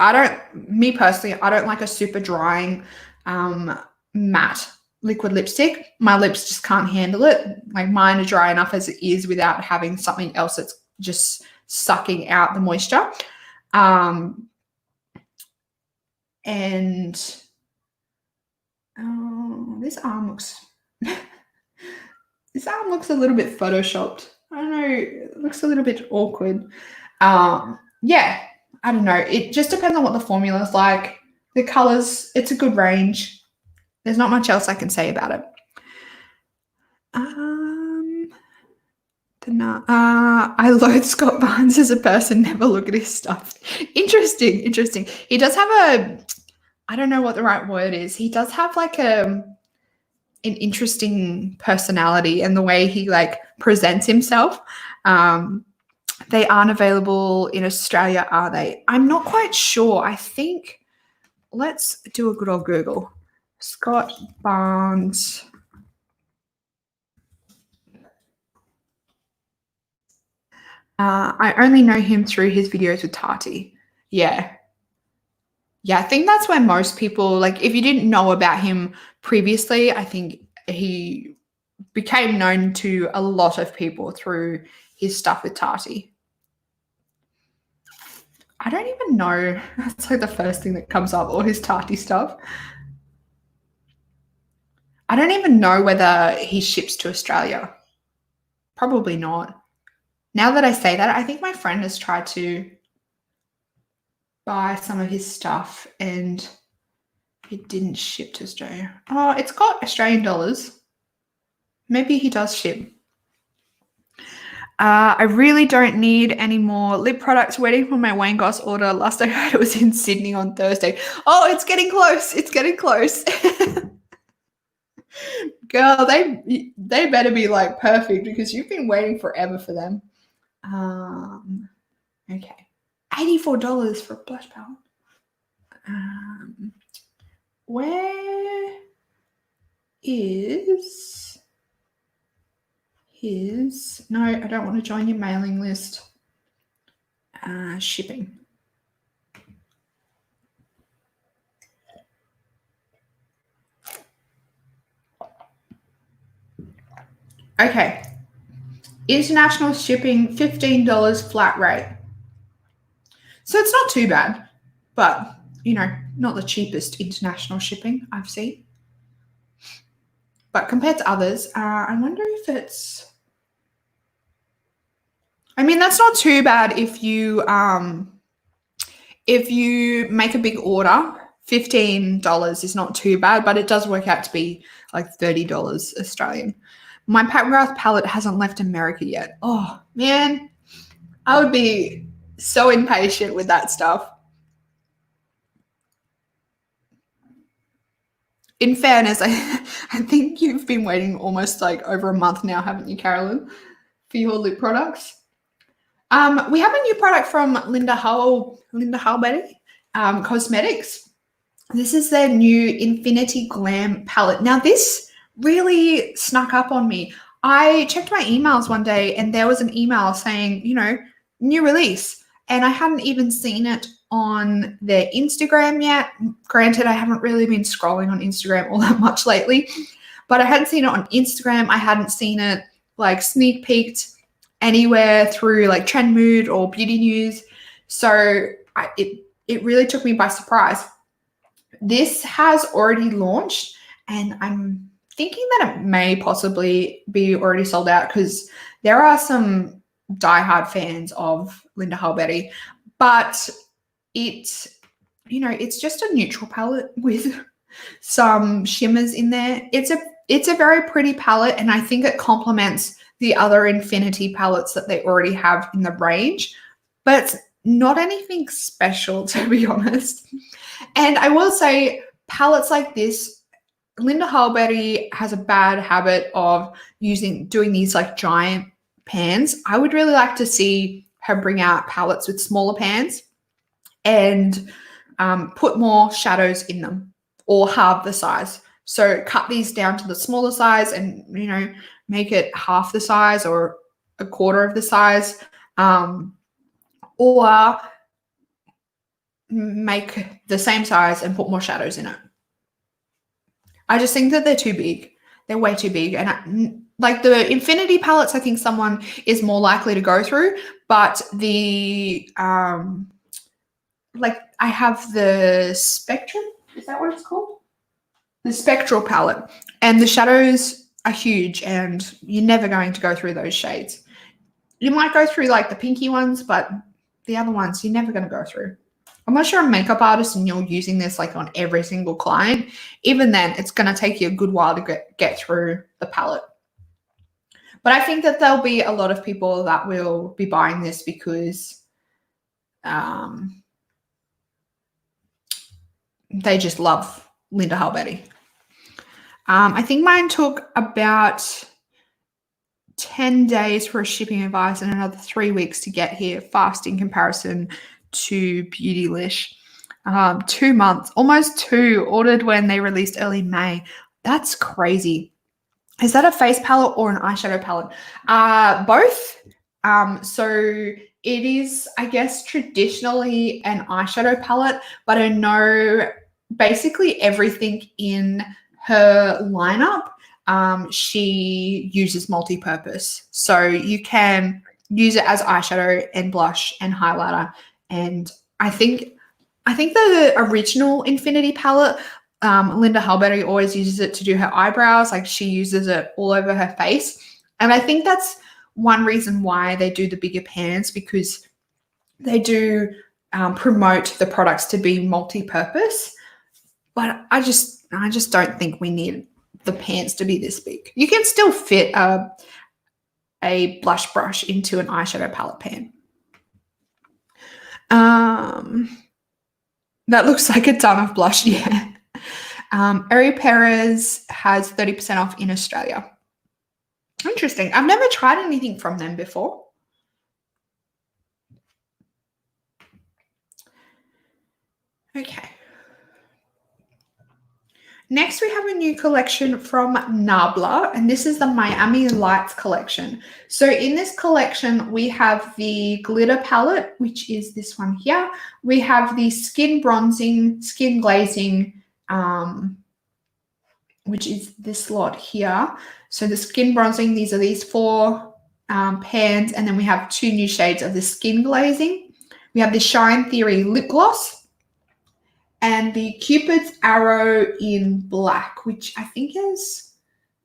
Me personally, I don't like a super drying matte liquid lipstick. My lips just can't handle it. Mine are dry enough as it is without having something else that's just sucking out the moisture. And this arm looks this arm looks a little bit photoshopped. I don't know, it looks a little bit awkward. Yeah, I don't know. It just depends on what the formula is like. The colors, it's a good range. There's not much else I can say about it. I loathe Scott Barnes as a person. Never look at his stuff. Interesting. He does have I don't know what the right word is. He does have like an interesting personality and the way he like presents himself. They aren't available in Australia, are they? I'm not quite sure. I think, let's do a good old Google. Scott Barnes. I only know him through his videos with Tati. Yeah, I think that's where most people, like, if you didn't know about him previously, I think he became known to a lot of people through his stuff with Tati. I don't even know. That's like the first thing that comes up, all his Tati stuff. I don't even know whether he ships to Australia. Probably not. Now that I say that, I think my friend has tried to buy some of his stuff and it didn't ship to Australia. Oh, it's got Australian dollars. Maybe he does ship. I really don't need any more lip products. Waiting for my Wayne Goss order. Last I heard it was in Sydney on Thursday. Oh, it's getting close. It's getting close. Girl, they better be like perfect because you've been waiting forever for them. Okay. $84 for a blush palette. Where is his? No, I don't want to join your mailing list. Shipping. Okay. International shipping, $15 flat rate. So it's not too bad, but, you know, not the cheapest international shipping I've seen. But compared to others, I wonder if it's... I mean, that's not too bad if you make a big order. $15 is not too bad, but it does work out to be like $30 Australian. My Pat McGrath palette hasn't left America yet. Oh, man. I would be so impatient with that stuff. In fairness, I think you've been waiting almost like over a month now, haven't you, Carolyn, for your lip products? We have a new product from Linda Halberty Cosmetics. This is their new Infinity Glam palette. Now, this really snuck up on me. I checked my emails one day and there was an email saying, you know, new release. And I hadn't even seen it on their Instagram yet. Granted, I haven't really been scrolling on Instagram all that much lately, but I hadn't seen it on Instagram. I hadn't seen it like sneak peeked anywhere through like Trend Mood or Beauty News. So it really took me by surprise. This has already launched and I'm thinking that it may possibly be already sold out because there are some diehard fans of Linda Halberty, but it's just a neutral palette with some shimmers in there. It's a very pretty palette and I think it complements the other Infinity palettes that they already have in the range, but not anything special, to be honest. And I will say palettes like this, Linda Halberty has a bad habit of doing these like giant pans. I would really like to see her bring out palettes with smaller pans and put more shadows in them or halve the size. So cut these down to the smaller size and, you know, make it half the size or a quarter of the size, or make the same size and put more shadows in it. I just think that they're too big. They're way too big. And like the Infinity palettes, I think someone is more likely to go through, but the like I have the Spectrum, is that what it's called? The Spectral palette, and the shadows are huge and you're never going to go through those shades. You might go through like the pinky ones, but the other ones you're never going to go through. Unless you're a makeup artist and you're using this like on every single client, even then it's going to take you a good while to get through the palette. But I think that there'll be a lot of people that will be buying this because they just love Linda Halberty. I think mine took about 10 days for a shipping advice and another 3 weeks to get here, fast in comparison to Beautylish. 2 months, almost 2, ordered when they released early May. That's crazy. Is that a face palette or an eyeshadow palette? Both. So it is, I guess, traditionally an eyeshadow palette, but I know basically everything in her lineup she uses multi-purpose. So you can use it as eyeshadow and blush and highlighter. And I think the original Infinity palette, Linda Halberty always uses it to do her eyebrows. Like she uses it all over her face. And I think that's one reason why they do the bigger pans, because they do promote the products to be multi-purpose. But I just don't think we need the pans to be this big. You can still fit a blush brush into an eyeshadow palette pan. That looks like a ton of blush, yeah. Eri Perez has 30% off in Australia. Interesting. I've never tried anything from them before. Okay. Next, we have a new collection from Nabla, and this is the Miami Lights collection. So in this collection, we have the glitter palette, which is this one here. We have the skin bronzing, skin glazing, which is this lot here. So the skin bronzing, these are these 4 pans, and then we have 2 new shades of the skin glazing. We have the Shine Theory lip gloss, and the Cupid's Arrow in black, which I think is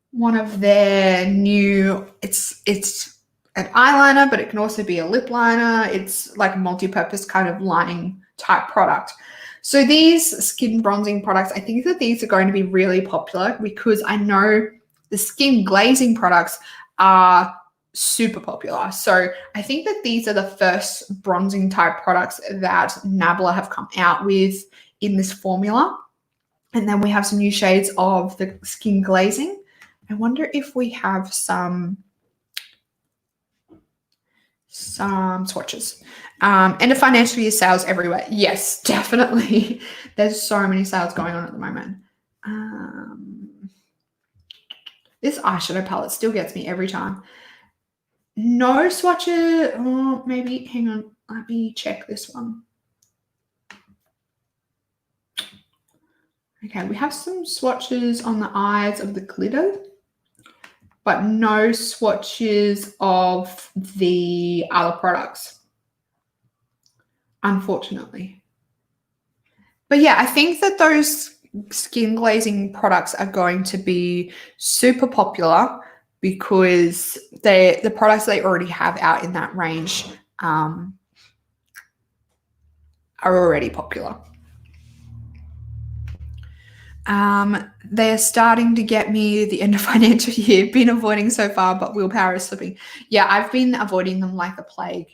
one of their new, it's an eyeliner, but it can also be a lip liner. It's like a multi-purpose kind of lining type product. So these skin bronzing products, I think that these are going to be really popular because I know the skin glazing products are super popular. So I think that these are the first bronzing type products that Nabla have come out with in this formula. And then we have some new shades of the skin glazing. I wonder if we have some swatches. End of financial year sales everywhere. Yes, definitely. There's so many sales going on at the moment. This eyeshadow palette still gets me every time. No swatches. Oh, maybe, hang on. Let me check this one. Okay, we have some swatches on the eyes of the glitter, but no swatches of the other products, unfortunately. But yeah, I think that those skin glazing products are going to be super popular because the products they already have out in that range are already popular. They're starting to get me the end of financial year. Been avoiding so far, but willpower is slipping. Yeah, I've been avoiding them like the plague.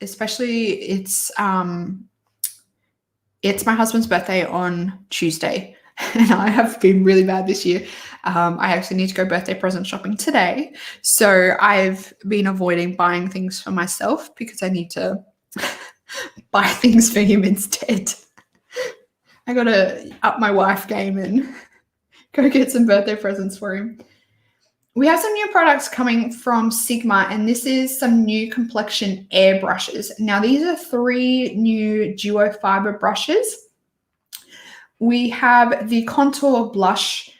Especially it's my husband's birthday on Tuesday, and I have been really bad this year. I actually need to go birthday present shopping today, so I've been avoiding buying things for myself because I need to buy things for him instead. I got to up my wife game and go get some birthday presents for him. We have some new products coming from Sigma, and this is some new complexion air brushes. Now, these are 3 new duo fiber brushes. We have the contour blush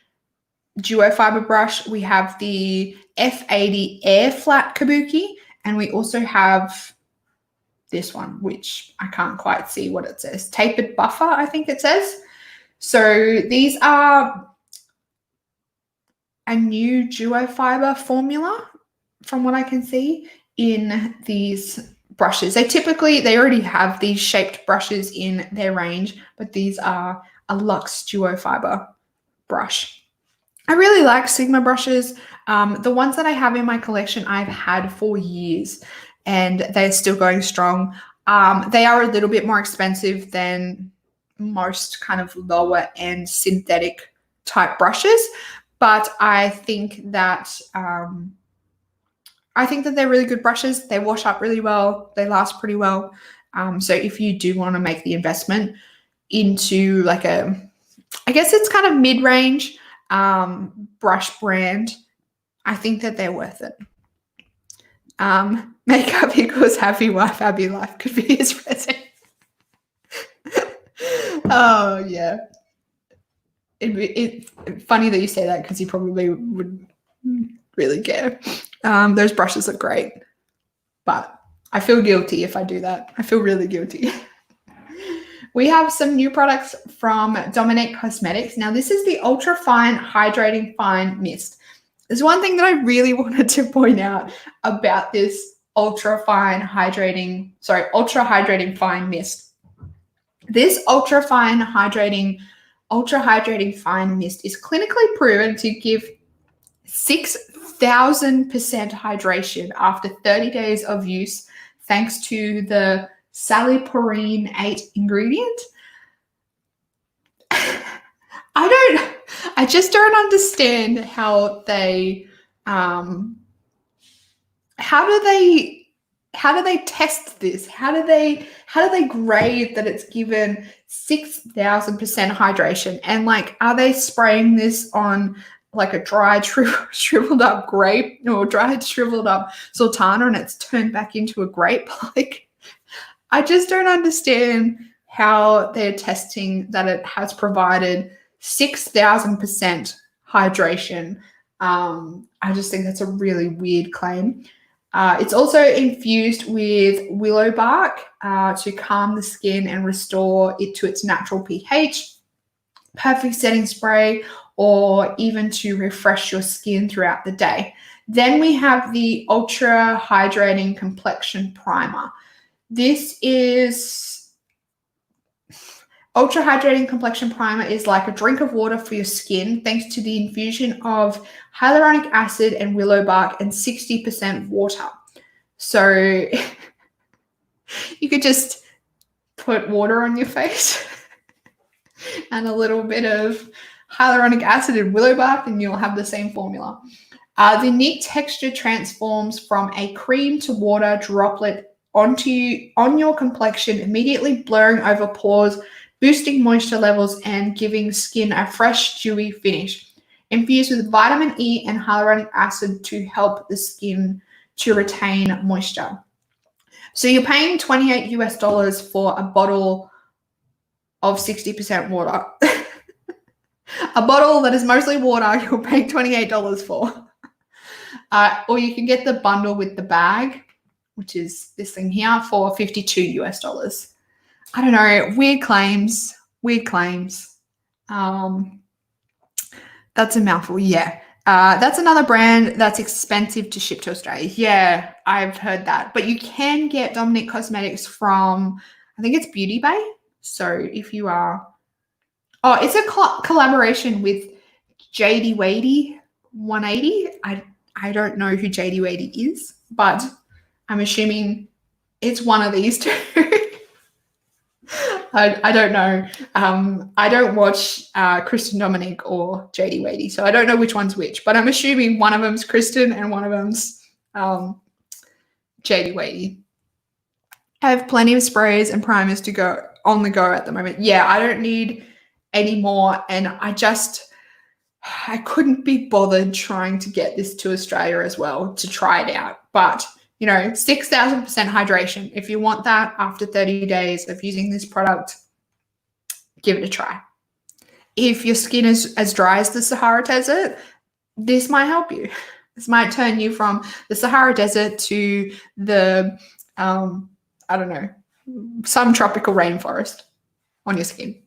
duo fiber brush. We have the F80 Air Flat Kabuki, and we also have this one, which I can't quite see what it says. Tapered Buffer, I think it says. So these are a new duo fiber formula from what I can see in these brushes. They already have these shaped brushes in their range, but these are a luxe duo fiber brush. I really like Sigma brushes. The ones that I have in my collection, I've had for years and they're still going strong. They are a little bit more expensive than most kind of lower end synthetic type brushes, but I think that they're really good brushes. They wash up really well. They last pretty well. So if you do want to make the investment into like I guess it's kind of mid-range brush brand, I think that they're worth it. Makeup equals happy wife, happy life could be his present. Oh, yeah. It's funny that you say that because you probably would really care. Those brushes look great, but I feel guilty if I do that. I feel really guilty. We have some new products from Dominique Cosmetics. Now, this is the Ultra Fine Hydrating Fine Mist. There's one thing that I really wanted to point out about this Ultra Hydrating Fine Mist. This Ultra Hydrating Fine Mist is clinically proven to give 6,000% hydration after 30 days of use, thanks to the Saliporine 8 ingredient. I just don't understand how they test this? How do they grade that it's given 6,000% hydration? And like, are they spraying this on like a dried shriveled up grape or dried shriveled up sultana and it's turned back into a grape? Like, I just don't understand how they're testing that it has provided 6,000% hydration. I just think that's a really weird claim. It's also infused with willow bark to calm the skin and restore it to its natural pH. Perfect setting spray, or even to refresh your skin throughout the day. Then we have the Ultra Hydrating Complexion Primer. This is Ultra Hydrating Complexion Primer is like a drink of water for your skin, thanks to the infusion of hyaluronic acid and willow bark and 60% water. So you could just put water on your face and a little bit of hyaluronic acid and willow bark and you'll have the same formula. The unique texture transforms from a cream to water droplet on your complexion, immediately blurring over pores, boosting moisture levels and giving skin a fresh, dewy finish. Infused with vitamin E and hyaluronic acid to help the skin to retain moisture. So you're paying $28 for a bottle of 60% water. A bottle that is mostly water, you're paying $28 for. Or you can get the bundle with the bag, which is this thing here, for $52. I don't know, weird claims. That's a mouthful, yeah. That's another brand that's expensive to ship to Australia. Yeah, I've heard that. But you can get Dominique Cosmetics from, I think it's Beauty Bay. So if you are, it's a collaboration with JD Wadey 180. I don't know who JD Wadey is, but I'm assuming it's one of these two. I don't know. I don't watch Kristen Dominique or JD Wadey, so I don't know which one's which, but I'm assuming one of them's Kristen and one of them's JD Wadey. I have plenty of sprays and primers to go on the go at the moment. Yeah, I don't need any more, and I couldn't be bothered trying to get this to Australia as well to try it out. But 6,000% hydration. If you want that after 30 days of using this product, give it a try. if your skin is as dry as the Sahara Desert, this might help you. This might turn you from the Sahara Desert to the, I don't know, some tropical rainforest on your skin.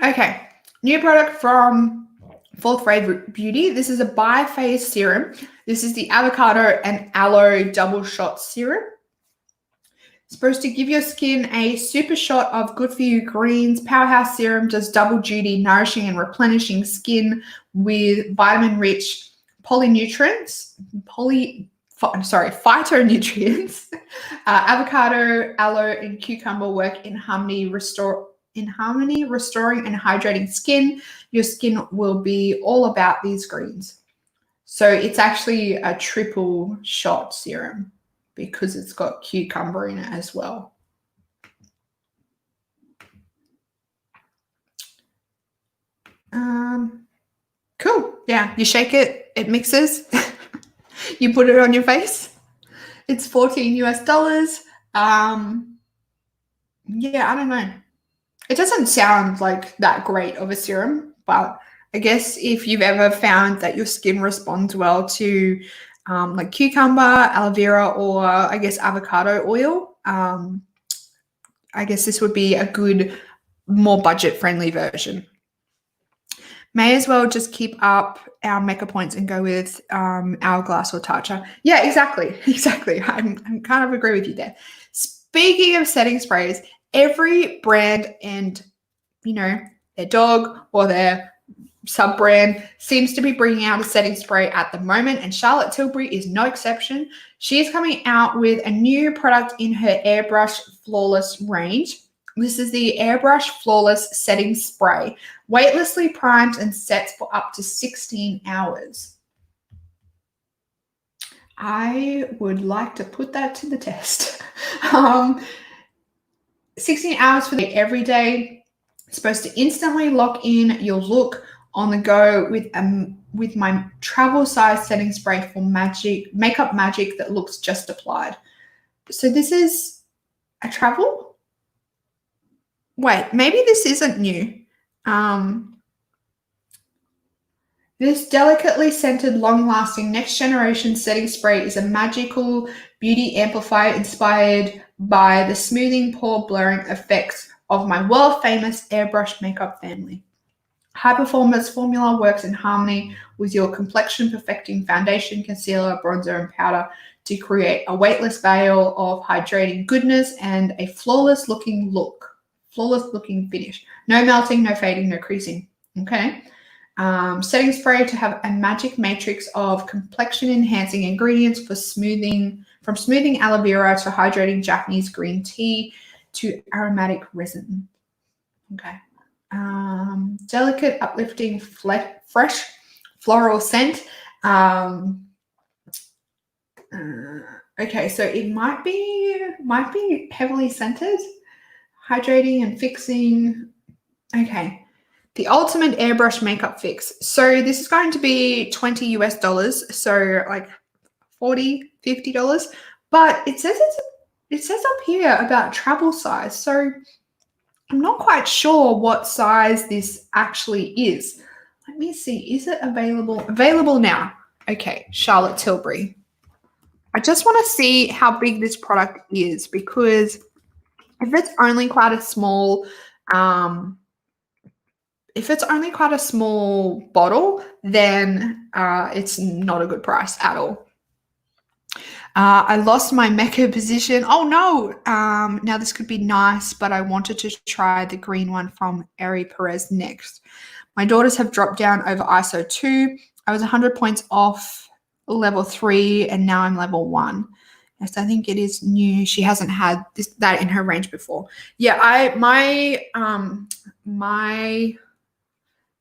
Okay, new product from Fourth Grade Beauty. This is a bi-phase serum. This is the avocado and aloe double shot serum. It's supposed to give your skin a super shot of good for you greens. Powerhouse serum does double duty, nourishing and replenishing skin with vitamin-rich phytonutrients. Avocado, aloe, and cucumber work in harmony, restoring and hydrating skin. Your skin will be all about these greens. So it's actually a triple shot serum because it's got cucumber in it as well. Cool. Yeah, you shake it, it mixes. You put it on your face. It's $14 US. Yeah, I don't know. It doesn't sound like that great of a serum, but I guess if you've ever found that your skin responds well to like cucumber, aloe vera, or I guess avocado oil, I guess this would be a good, more budget-friendly version. May as well just keep up our makeup points and go with Hourglass or Tatcha. Yeah, exactly. I'm kind of agree with you there. Speaking of setting sprays, every brand and, their dog or their sub-brand seems to be bringing out a setting spray at the moment, and Charlotte Tilbury is no exception. She is coming out with a new product in her Airbrush Flawless range. This is the Airbrush Flawless Setting Spray. Weightlessly primes and sets for up to 16 hours. I would like to put that to the test. 16 hours for the every day. It's supposed to instantly lock in your look on the go with my travel size setting spray for makeup magic that looks just applied. So this is a travel? Wait, maybe this isn't new. This delicately scented, long-lasting, next-generation setting spray is a magical beauty amplifier inspired by the smoothing, pore blurring effects of my world-famous airbrush makeup family. High-performance formula works in harmony with your complexion-perfecting foundation, concealer, bronzer, and powder to create a weightless veil of hydrating goodness and a flawless-looking look. Flawless-looking finish. No melting, no fading, no creasing. Okay. Setting spray to have a magic matrix of complexion-enhancing ingredients from smoothing aloe vera to hydrating Japanese green tea to aromatic resin. Okay. Delicate, uplifting, fresh floral scent. Okay, so it might be heavily scented, hydrating and fixing. Okay, the ultimate airbrush makeup fix. So this is going to be $20 US, so like $40, $50. But it says up here about travel size. So I'm not quite sure what size this actually is. Let me see. Is it available? Available now. Okay, Charlotte Tilbury. I just want to see how big this product is, because if it's only quite a small bottle, then it's not a good price at all. I lost my Mecca position. Oh no! Now this could be nice, but I wanted to try the green one from Eri Perez next. My daughters have dropped down over ISO 2. I was 100 points off level 3, and now I'm level 1. Yes, I think it is new. She hasn't had that in her range before. Yeah, my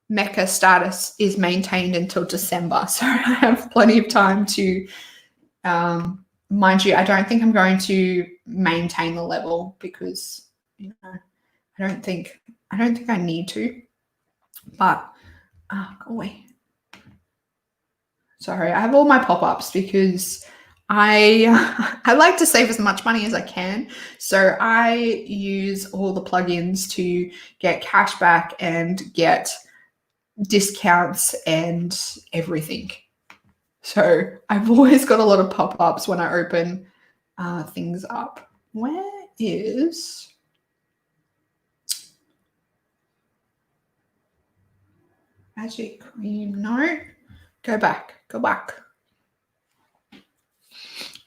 Mecca status is maintained until December, so I have plenty of time to. Mind you, I don't think I'm going to maintain the level because I don't think I need to. But, go away. Sorry, I have all my pop-ups because I like to save as much money as I can. So I use all the plugins to get cash back and get discounts and everything. So I've always got a lot of pop-ups when I open things up. Where is Magic Cream? No, go back.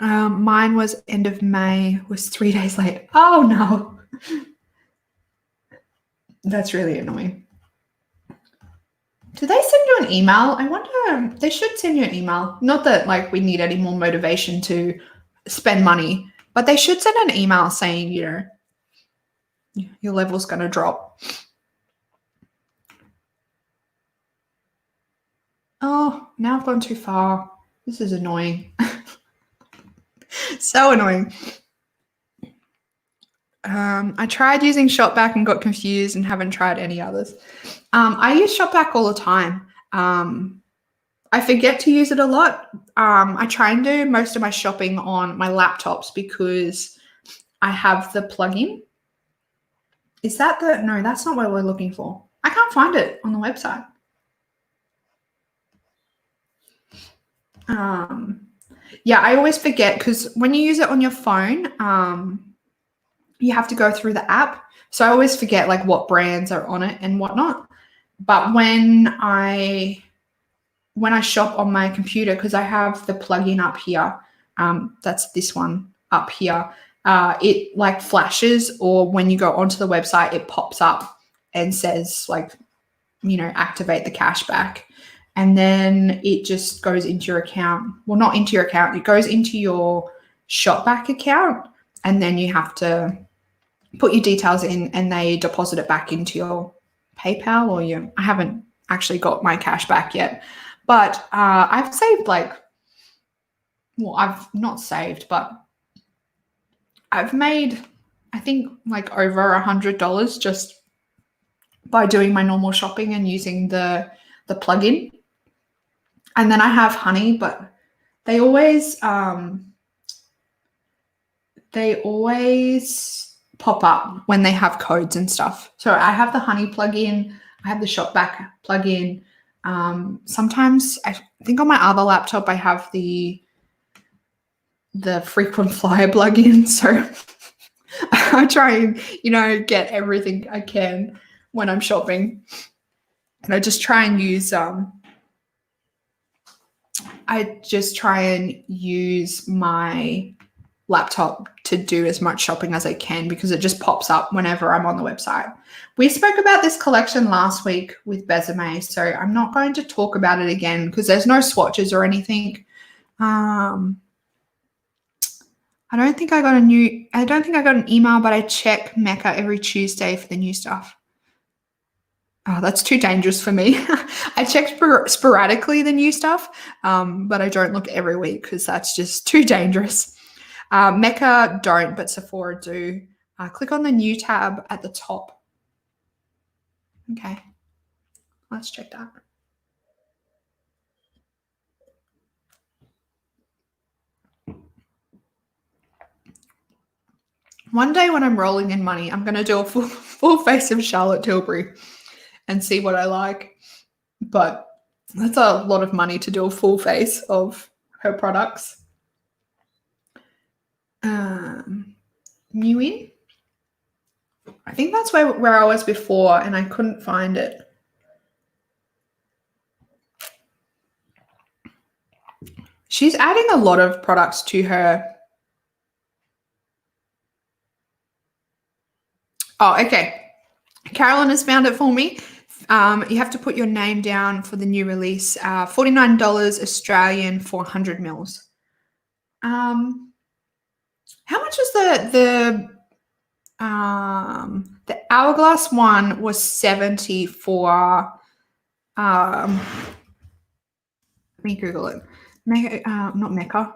Mine was end of May, was 3 days late. Oh no, that's really annoying. Do they send you an email? I wonder, they should send you an email. Not that like we need any more motivation to spend money, but they should send an email saying, you know, your level's going to drop. Oh, now I've gone too far. This is annoying. So annoying. I tried using Shopback and got confused and haven't tried any others. I use Shopback all the time. I forget to use it a lot. I try and do most of my shopping on my laptops because I have the plugin. Is that the, no, that's not what we're looking for. I can't find it on the website. Yeah, I always forget because when you use it on your phone, you have to go through the app. So I always forget like what brands are on it and whatnot. But when I shop on my computer, because I have the plugin up here, that's this one up here, it like flashes, or when you go onto the website, it pops up and says like, you know, activate the cashback. And then it just goes into your account. Well, not into your account. It goes into your Shopback account, and then you have to put your details in and they deposit it back into your PayPal or your, I haven't actually got my cash back yet, but I've saved like, well, I've not saved, but I've made, I think like over $100 just by doing my normal shopping and using the plugin. And then I have Honey, but they always pop up when they have codes and stuff. So I have the Honey plugin, I have the Shopback plugin. Sometimes I think on my other laptop I have the frequent flyer plugin. So I try and, you know, get everything I can when I'm shopping. And I just try and use my laptop to do as much shopping as I can because it just pops up whenever I'm on the website. We spoke about this collection last week with Besame, so I'm not going to talk about it again because there's no swatches or anything. I don't think I got an email, but I check Mecca every Tuesday for the new stuff. Oh, that's too dangerous for me. I check sporadically the new stuff, but I don't look every week because that's just too dangerous. Mecca don't, but Sephora do. Click on the new tab at the top. Okay, let's check that. One day when I'm rolling in money, I'm going to do a full face of Charlotte Tilbury and see what I like. But that's a lot of money to do a full face of her products. New in? I think that's where I was before and I couldn't find it. She's adding a lot of products to her. Oh, okay. Carolyn has found it for me. You have to put your name down for the new release. $49 Australian for 100 mils. How much was the Hourglass one was 70 for let me Google it. Not Mecca.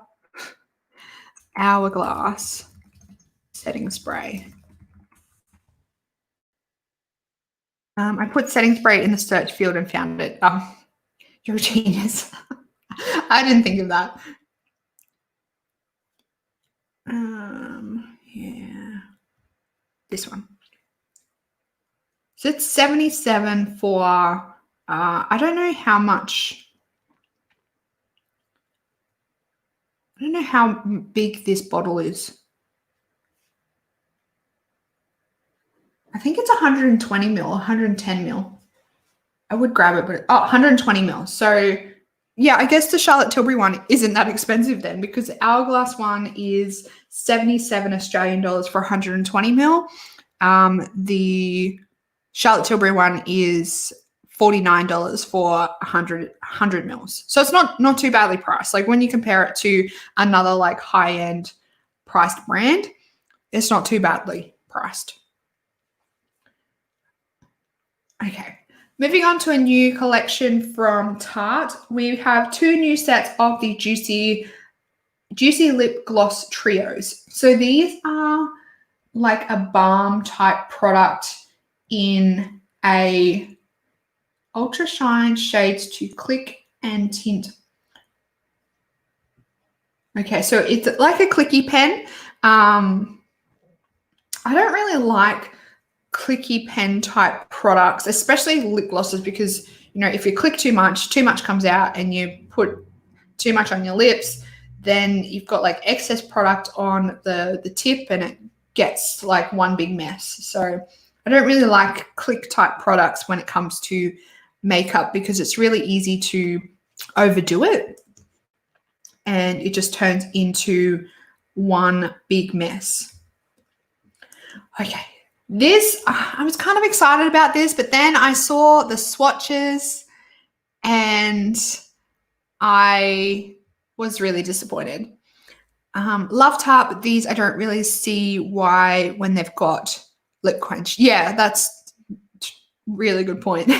Hourglass setting spray. I put setting spray in the search field and found it. You're a genius. I didn't think of that. Yeah, this one. So it's 77 for, I don't know how much, I don't know how big this bottle is. I think it's 120 mil, 110 mil. I would grab it, but 120 mil. So yeah, I guess the Charlotte Tilbury one isn't that expensive then, because the Hourglass one is 77 Australian dollars for 120 mil. The Charlotte Tilbury one is $49 for 100 mils. So it's not too badly priced. Like when you compare it to another like high-end priced brand, it's not too badly priced. Okay. Moving on to a new collection from Tarte, we have 2 new sets of the Juicy Lip Gloss Trios. So these are like a balm type product in a ultra shine shades to click and tint. Okay, so it's like a clicky pen. I don't really like clicky pen type products, especially lip glosses, because if you click too much comes out, and you put too much on your lips, then you've got like excess product on the tip, and it gets like one big mess. So I don't really like click type products when it comes to makeup, because it's really easy to overdo it and it just turns into one big mess. Okay. This, I was kind of excited about this, but then I saw the swatches and I was really disappointed. Love Tarte, but these I don't really see why when they've got lip quench. Yeah, that's really good point.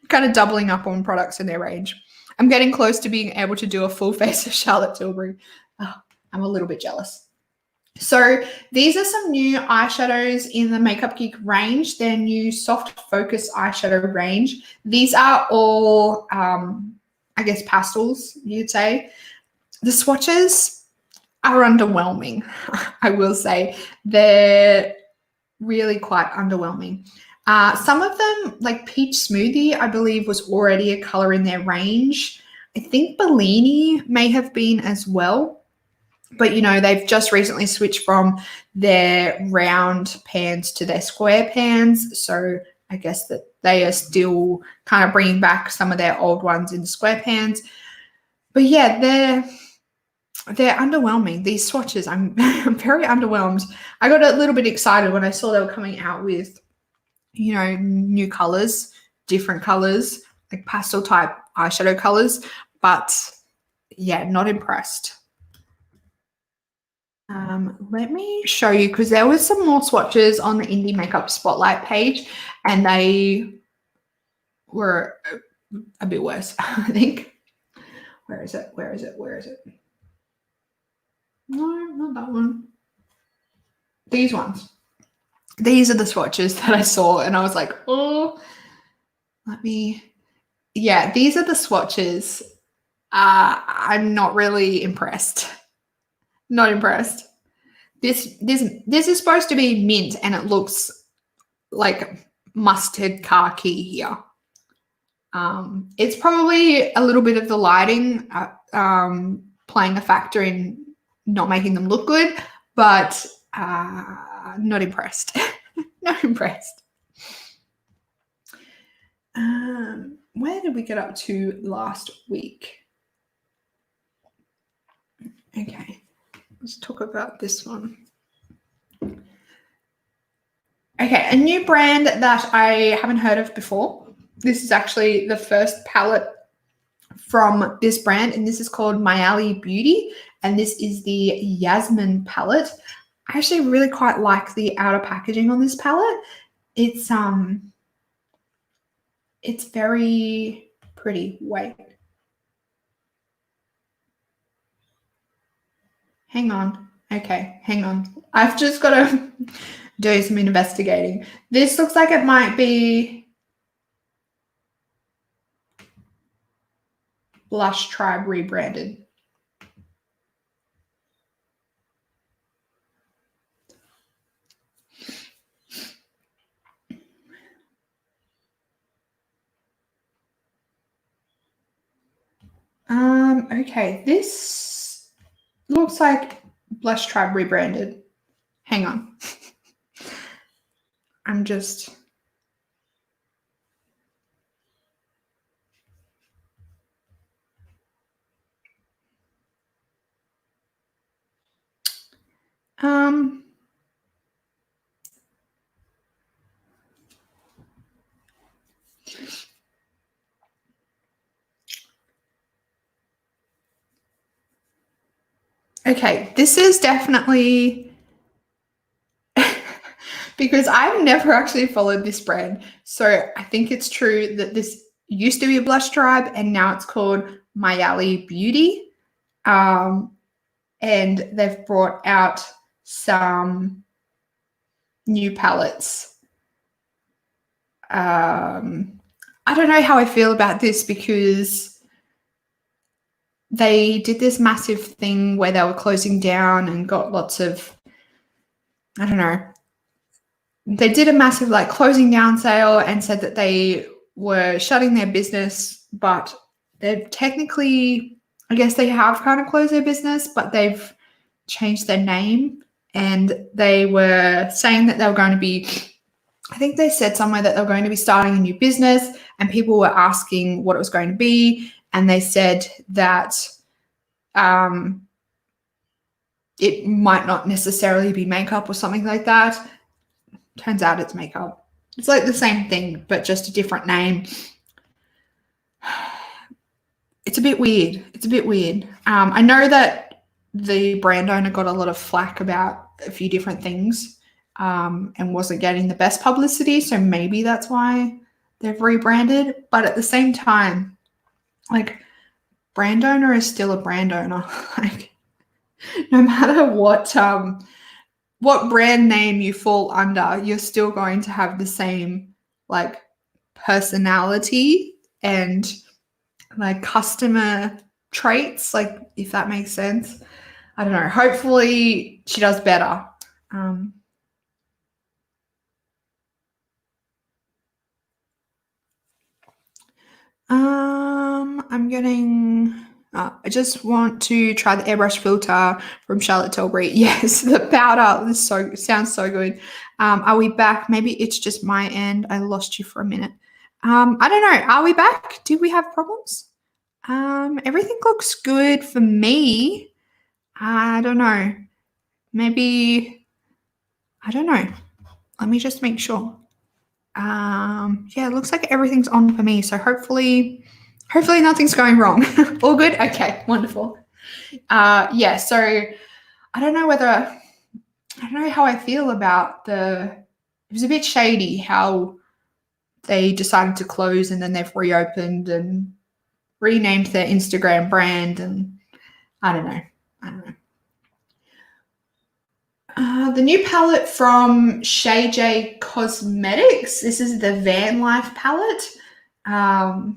Kind of doubling up on products in their range. I'm getting close to being able to do a full face of Charlotte Tilbury. Oh, I'm a little bit jealous. So these are some new eyeshadows in the Makeup Geek range. Their new soft focus eyeshadow range. These are all, I guess, pastels, you'd say. The swatches are underwhelming, I will say. They're really quite underwhelming. Some of them, like Peach Smoothie, I believe was already a color in their range. I think Bellini may have been as well. But, they've just recently switched from their round pans to their square pans. So I guess that they are still kind of bringing back some of their old ones in square pans. But yeah, they're underwhelming. These swatches, I'm very underwhelmed. I got a little bit excited when I saw they were coming out with, new colors, different colors, like pastel type eyeshadow colors. But yeah, not impressed. Let me show you, because there was some more swatches on the Indie Makeup Spotlight page, and they were a bit worse, I think. Where is it? No, not that one. These ones. These are the swatches that I saw, and I was like, oh, yeah, these are the swatches. I'm not really impressed. Not impressed. This is supposed to be mint, and it looks like mustard khaki here. It's probably a little bit of the lighting playing a factor in not making them look good, but not impressed. Not impressed. Where did we get up to last week? Okay, let's talk about this one. Okay, a new brand that I haven't heard of before. This is actually the first palette from this brand, and this is called Mayali Beauty, and this is the Yasmin palette. I actually really quite like the outer packaging on this palette. It's very pretty. Wait. Hang on. Okay, hang on. I've just got to do some investigating. This looks like it might be Blush Tribe rebranded. Okay, this looks like Blush Tribe rebranded. Hang on. I'm just... Okay, this is definitely... because I've never actually followed this brand. So I think it's true that this used to be a Blush Tribe and now it's called Mayali Beauty. And they've brought out some new palettes. I don't know how I feel about this because they did this massive thing where they were closing down and got lots of, I don't know, they did a massive like closing down sale and said that they were shutting their business, but they're technically, I guess they have kind of closed their business, but they've changed their name, and they were saying that they were going to be, I think they said somewhere that they were going to be starting a new business, and people were asking what it was going to be, and they said that it might not necessarily be makeup or something like that. Turns out it's makeup. It's like the same thing, but just a different name. It's a bit weird. It's a bit weird. I know that the brand owner got a lot of flack about a few different things and wasn't getting the best publicity. So maybe that's why they've rebranded. But at the same time, like, brand owner is still a brand owner. Like, no matter what brand name you fall under, you're still going to have the same like personality and like customer traits, like, if that makes sense. I don't know. Hopefully she does better. I'm getting... I just want to try the airbrush filter from Charlotte Tilbury. Yes, the powder. This sounds so good. Are we back? Maybe it's just my end. I lost you for a minute. I don't know. Are we back? Did we have problems? Everything looks good for me. I don't know. Maybe, I don't know. Let me just make sure. Yeah, it looks like everything's on for me. So hopefully nothing's going wrong. All good? Okay, wonderful. Yeah, so I don't know how I feel about it was a bit shady how they decided to close and then they've reopened and renamed their Instagram brand, and I don't know. The new palette from Shay J Cosmetics. This is the Van Life palette. I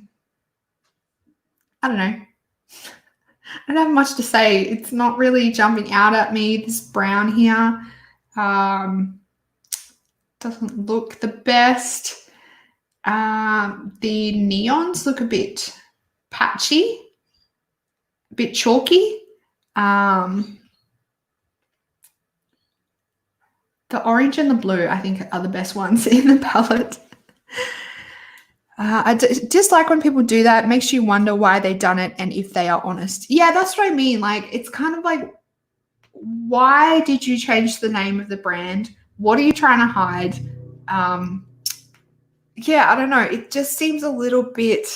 don't know. I don't have much to say. It's not really jumping out at me. This brown here doesn't look the best. The neons look a bit patchy, a bit chalky. The orange and the blue, I think, are the best ones in the palette. I just like when people do that. It makes you wonder why they've done it and if they are honest. Yeah, that's what I mean. Like, it's kind of like, why did you change the name of the brand? What are you trying to hide? Yeah, I don't know. It just seems a little bit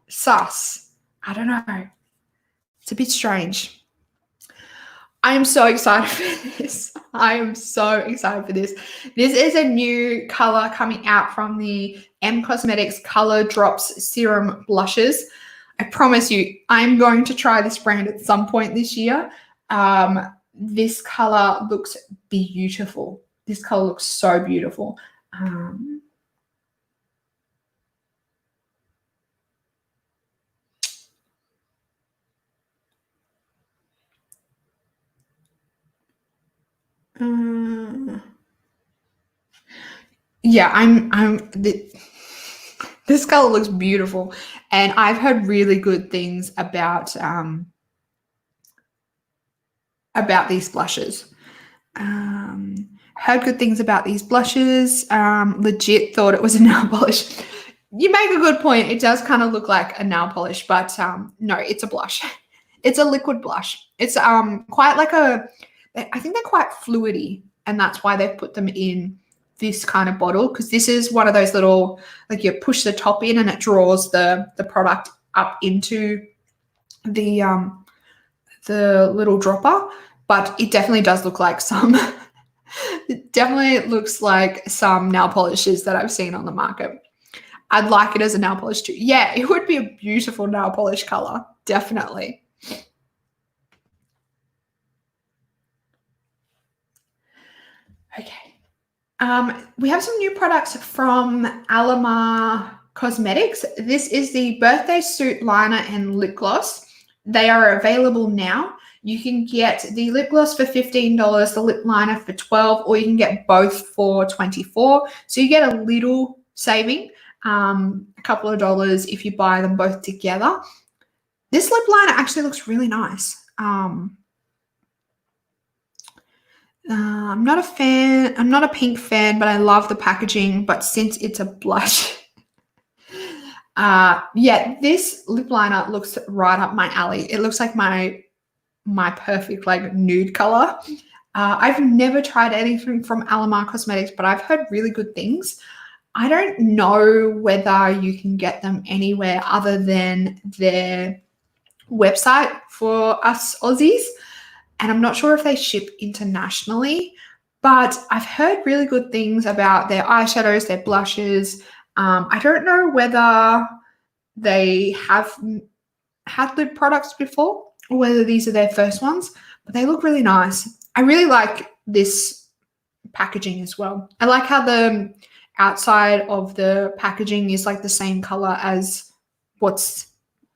sus. I don't know. It's a bit strange. I am so excited for this. I am so excited for this. This is a new color coming out from the M Cosmetics Color Drops Serum Blushes. I promise you, I'm going to try this brand at some point this year. This color looks beautiful. This color looks so beautiful. Yeah, this color looks beautiful, and I've heard really good things about these blushes. Heard good things about these blushes. Legit thought it was a nail polish. You make a good point. It does kind of look like a nail polish, but no, it's a blush. It's a liquid blush. It's quite like I think they're quite fluidy, and that's why they've put them in this kind of bottle, because this is one of those little, like, you push the top in and it draws the product up into the little dropper. But it definitely does look like it definitely looks like some nail polishes that I've seen on the market. I'd like it as a nail polish too. Yeah, it would be a beautiful nail polish color, definitely. Okay. We have some new products from Alamar Cosmetics. This is the Birthday Suit Liner and Lip Gloss. They are available now. You can get the lip gloss for $15, the lip liner for $12, or you can get both for $24. So you get a little saving, a couple of dollars if you buy them both together. This lip liner actually looks really nice. I'm not a fan. I'm not a pink fan, but I love the packaging. But since it's a blush, yeah, this lip liner looks right up my alley. It looks like my perfect, like, nude color. I've never tried anything from Alamar Cosmetics, but I've heard really good things. I don't know whether you can get them anywhere other than their website for us Aussies. And I'm not sure if they ship internationally, but I've heard really good things about their eyeshadows, their blushes. I don't know whether they have had lip products before or whether these are their first ones, but they look really nice. I really like this packaging as well. I like how the outside of the packaging is like the same color as what's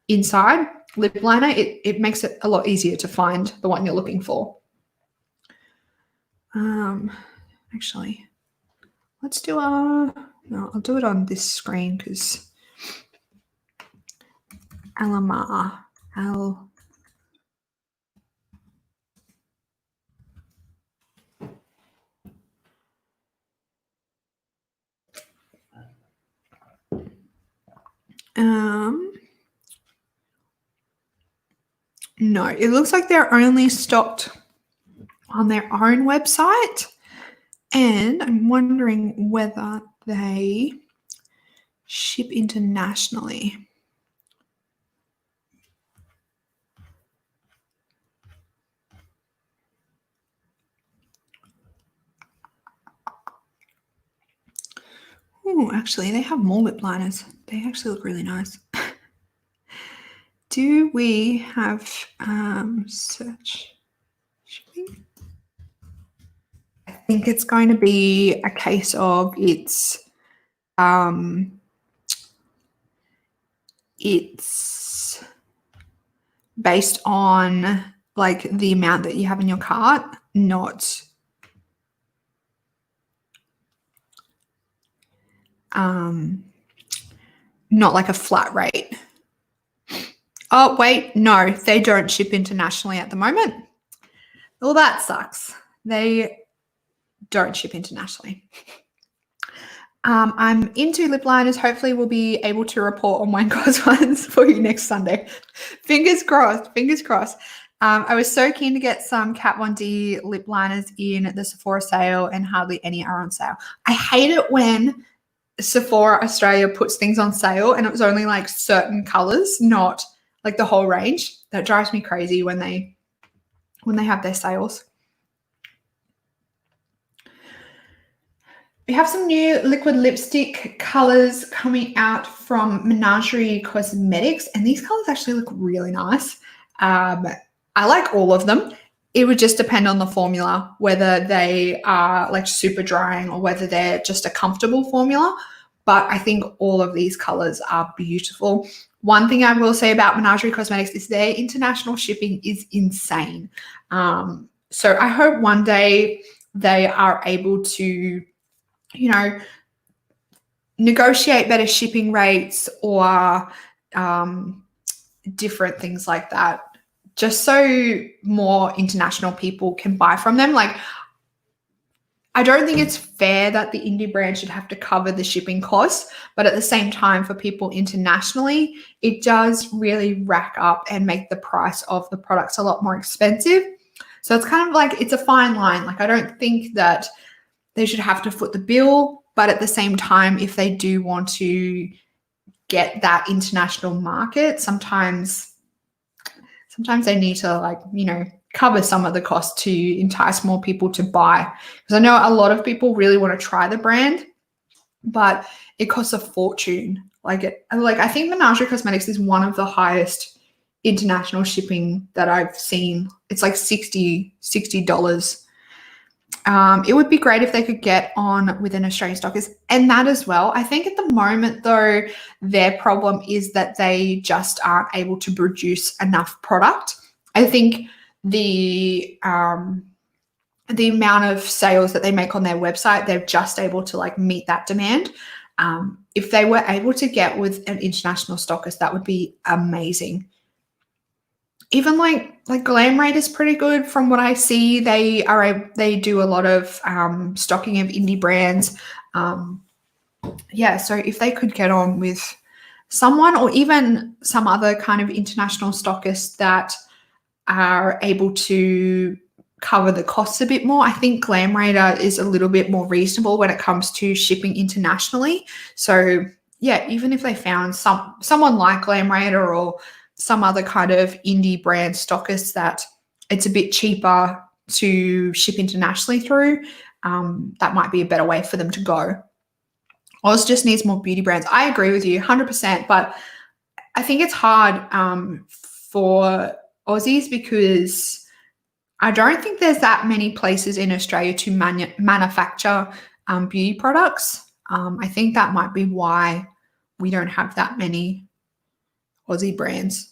inside. Lip liner, it makes it a lot easier to find the one you're looking for. Actually, let's do no, I'll do it on this screen because Alamar. No, it looks like they're only stocked on their own website, and I'm wondering whether they ship internationally. Oh, actually, they have more lip liners. They actually look really nice. Do we have search shipping? I think it's going to be a case of it's based on like the amount that you have in your cart, not like a flat rate. Oh, wait, no, they don't ship internationally at the moment. Well, that sucks. They don't ship internationally. I'm into lip liners. Hopefully we'll be able to report on Wayne Cos ones for you next Sunday. Fingers crossed, fingers crossed. I was so keen to get some Kat Von D lip liners in the Sephora sale, and hardly any are on sale. I hate it when Sephora Australia puts things on sale and it was only like certain colors, not like the whole range. That drives me crazy when they have their sales. We have some new liquid lipstick colors coming out from Menagerie Cosmetics, and these colors actually look really nice. I like all of them. It would just depend on the formula, whether they are like super drying or whether they're just a comfortable formula. But I think all of these colors are beautiful. One thing I will say about Menagerie Cosmetics is their international shipping is insane. So I hope one day they are able to, negotiate better shipping rates or different things like that, just so more international people can buy from them. Like, I don't think it's fair that the indie brand should have to cover the shipping costs, but at the same time, for people internationally, it does really rack up and make the price of the products a lot more expensive. So it's kind of like, it's a fine line. Like, I don't think that they should have to foot the bill, but at the same time, if they do want to get that international market, sometimes they need to cover some of the cost to entice more people to buy. Because I know a lot of people really want to try the brand, but it costs a fortune. I think Menagerie Cosmetics is one of the highest international shipping that I've seen. It's like $60. It would be great if they could get on with an Australian stockist, and that as well. I think at the moment, though, their problem is that they just aren't able to produce enough product. I think the amount of sales that they make on their website, they're just able to meet that demand. If they were able to get with an international stockist, that would be amazing. Even like Glam Rate is pretty good from what I see. They do a lot of stocking of indie brands. So if they could get on with someone, or even some other kind of international stockists that are able to cover the costs a bit more. I think Glam Rate is a little bit more reasonable when it comes to shipping internationally. So yeah, even if they found someone like Glam Rate or some other kind of indie brand stockist that it's a bit cheaper to ship internationally through, that might be a better way for them to go. Oz just needs more beauty brands. I agree with you 100%, but I think it's hard for Aussies because I don't think there's that many places in Australia to manufacture beauty products. I think that might be why we don't have that many Aussie brands.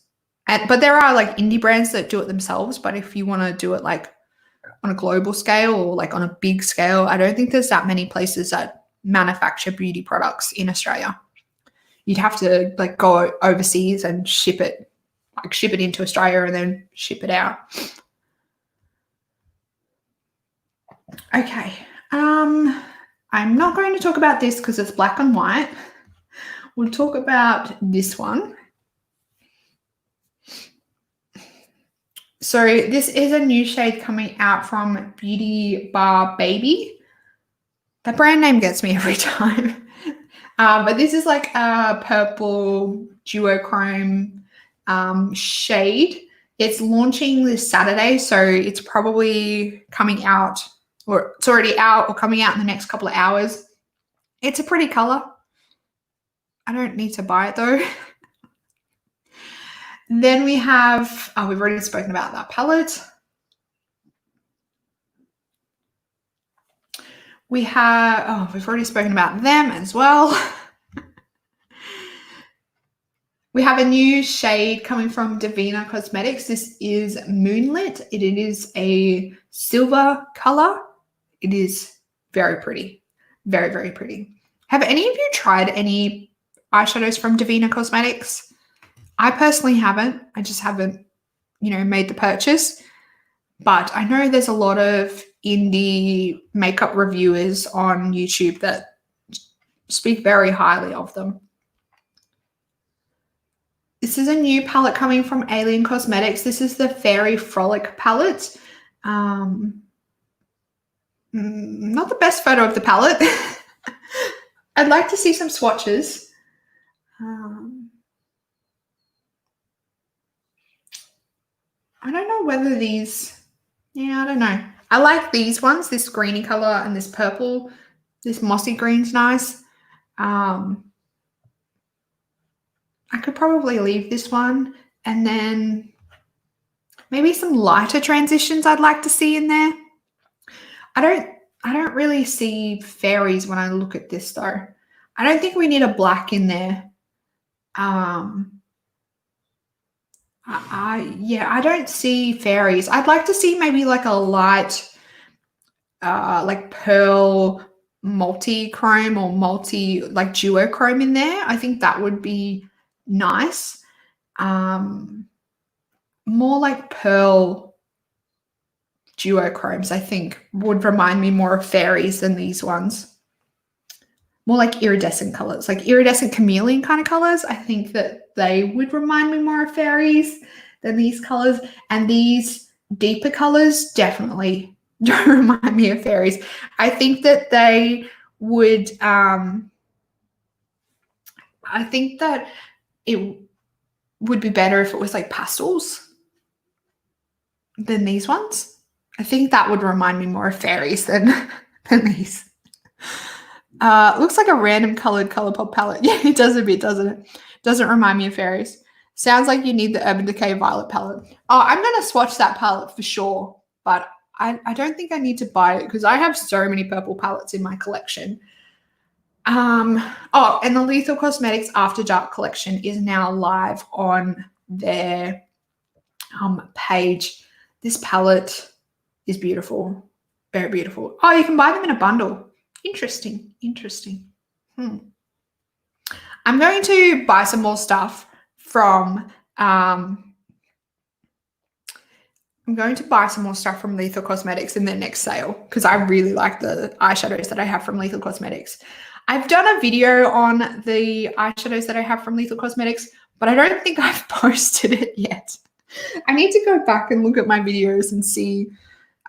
But there are indie brands that do it themselves. But if you want to do it on a global scale or on a big scale, I don't think there's that many places that manufacture beauty products in Australia. You'd have to go overseas and ship it into Australia and then ship it out. Okay. I'm not going to talk about this because it's black and white. We'll talk about this one. So this is a new shade coming out from Beauty Bar Baby. The brand name gets me every time. But this is like a purple duochrome shade. It's launching this Saturday, so it's probably coming out, or it's already out or coming out in the next couple of hours. It's a pretty color. I don't need to buy it though. Then we have, we've already spoken about that palette. We have, we've already spoken about them as well. We have a new shade coming from Divina Cosmetics. This is Moonlit. It is a silver color. It is very pretty. Very, very pretty. Have any of you tried any eyeshadows from Divina Cosmetics? I personally haven't. I just haven't, made the purchase. But I know there's a lot of indie makeup reviewers on YouTube that speak very highly of them. This is a new palette coming from Alien Cosmetics. This is the Fairy Frolic palette. Not the best photo of the palette. I'd like to see some swatches. I don't know whether these, I don't know. I like these ones, this greeny color and this purple. This mossy green's nice. I could probably leave this one, and then maybe some lighter transitions I'd like to see in there. I don't really see fairies when I look at this though. I don't think we need a black in there. I don't see fairies. I'd like to see maybe like a light like pearl multi-chrome or like duochrome in there. I think that would be nice. More like pearl duochromes, I think, would remind me more of fairies than these ones. More like iridescent colors, like iridescent chameleon kind of colors. I think that they would remind me more of fairies than these colors. And these deeper colors definitely don't remind me of fairies. I think that they would, I think that it would be better if it was like pastels than these ones. I think that would remind me more of fairies than these. Looks like a random colored Colourpop palette. Yeah, it does a bit, doesn't it? Doesn't remind me of fairies. Sounds like you need the Urban Decay Violet palette. Oh, I'm going to swatch that palette for sure, but I don't think I need to buy it because I have so many purple palettes in my collection. Oh, and the Lethal Cosmetics After Dark collection is now live on their page. This palette is beautiful. Very beautiful. Oh, you can buy them in a bundle. Interesting. I'm going to buy some more stuff from Lethal Cosmetics in their next sale because I really like the eyeshadows that I have from Lethal Cosmetics. I've done a video on the eyeshadows that I have from Lethal Cosmetics, but I don't think I've posted it yet. I need to go back and look at my videos and see.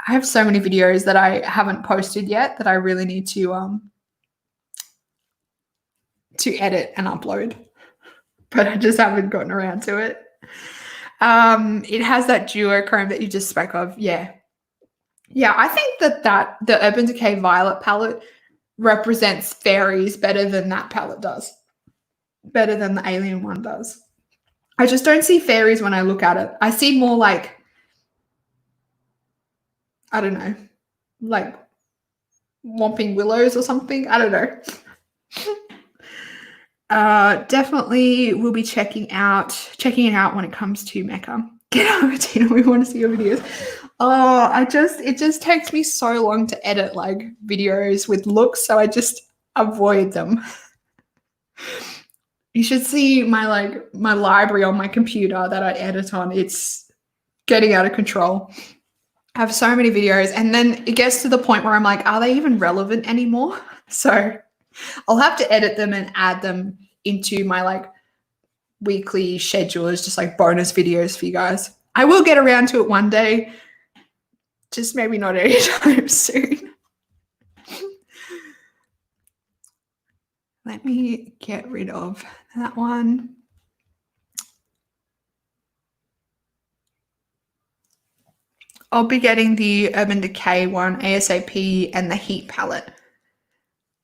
I have so many videos that I haven't posted yet that I really need to edit and upload, but I just haven't gotten around to it. It has that duochrome that you just spoke of. Yeah, I think that the Urban Decay Violet palette represents fairies better than that palette does, better than the Alien one does. I just don't see fairies when I look at it. I see more like, I don't know, like Whomping Willows or something. I don't know. Definitely will be checking it out when it comes to Mecca. Get over, Tina. We want to see your videos. Oh, it just takes me so long to edit like videos with looks, so I just avoid them. You should see my library on my computer that I edit on. It's getting out of control. I have so many videos, and then it gets to the point where I'm like, are they even relevant anymore? So I'll have to edit them and add them into my like weekly schedule as just like bonus videos for you guys. I will get around to it one day, just maybe not anytime soon. Let me get rid of that one. I'll be getting the Urban Decay one ASAP and the Heat palette.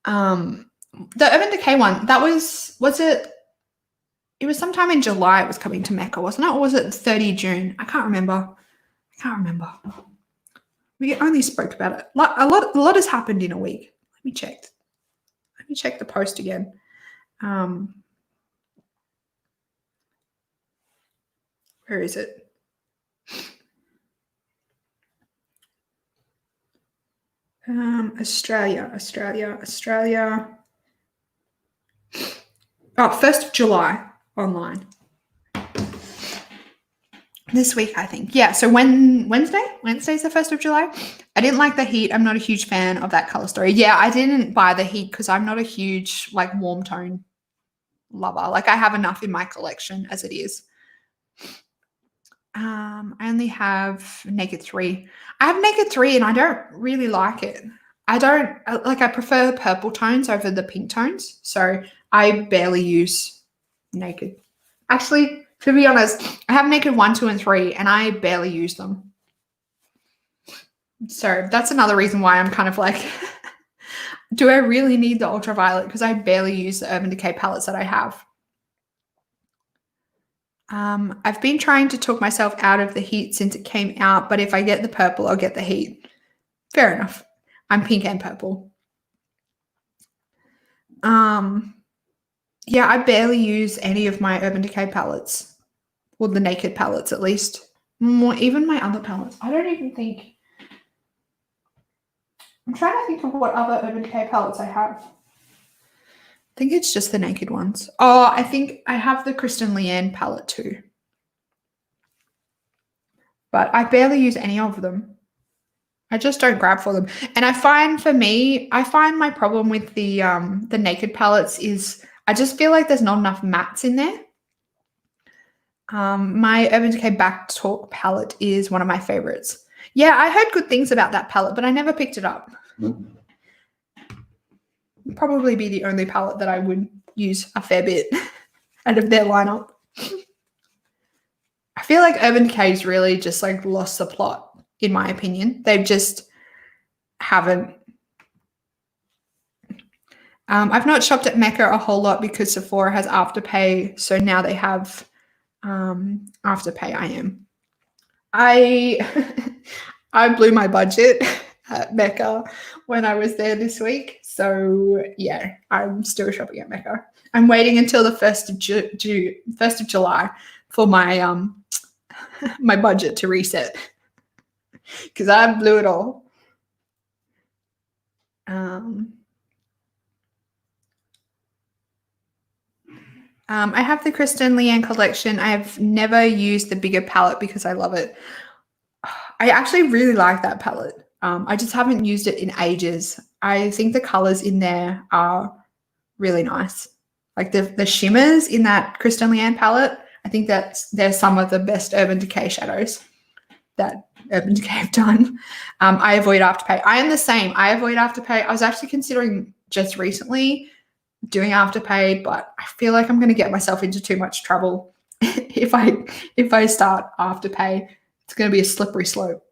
The Urban Decay one, that was it? It was sometime in July it was coming to Mecca, wasn't it? Or was it 30 June? I can't remember. We only spoke about it. A lot has happened in a week. Let me check the post again. Where is it? Australia. Oh, 1st of July online. This week, I think. Yeah, so Wednesday's the 1st of July. I didn't like the Heat. I'm not a huge fan of that color story. Yeah, I didn't buy the Heat because I'm not a huge like warm tone lover. Like I have enough in my collection as it is. I only have Naked 3. I have Naked 3 and I don't really like it. I prefer purple tones over the pink tones. So I barely use Naked. Actually, to be honest, I have Naked 1, 2, and 3 and I barely use them. So that's another reason why I'm kind of like, do I really need the ultraviolet? Because I barely use the Urban Decay palettes that I have. I've been trying to talk myself out of the Heat since it came out, but if I get the purple, I'll get the Heat. Fair enough. I'm pink and purple. Yeah, I barely use any of my Urban Decay palettes, or the Naked palettes at least. Even my other palettes. I don't even think I'm trying to think of what other Urban Decay palettes I have. I think it's just the Naked ones. Oh, I think I have the Kristen Leanne palette too. But I barely use any of them. I just don't grab for them. And I find my problem with the Naked palettes is I just feel like there's not enough mattes in there. My Urban Decay Back Talk palette is one of my favorites. Yeah, I heard good things about that palette, but I never picked it up. Probably be the only palette that I would use a fair bit out of their lineup. I feel like Urban Decay's really just like lost the plot, in my opinion. They've just haven't. I've not shopped at Mecca a whole lot because Sephora has Afterpay, so now they have Afterpay. I blew my budget at Mecca when I was there this week. So yeah, I'm still shopping at Mecca. I'm waiting until the 1st of July for my my budget to reset because I blew it all. I have the Kristen Leanne collection. I have never used the bigger palette because I love it. I actually really like that palette. I just haven't used it in ages. I think the colors in there are really nice. Like the shimmers in that Kristen Leanne palette, I think they're some of the best Urban Decay shadows that Urban Decay have done. I avoid Afterpay. I am the same. I avoid Afterpay. I was actually considering just recently doing Afterpay, but I feel like I'm going to get myself into too much trouble if I start Afterpay. It's going to be a slippery slope.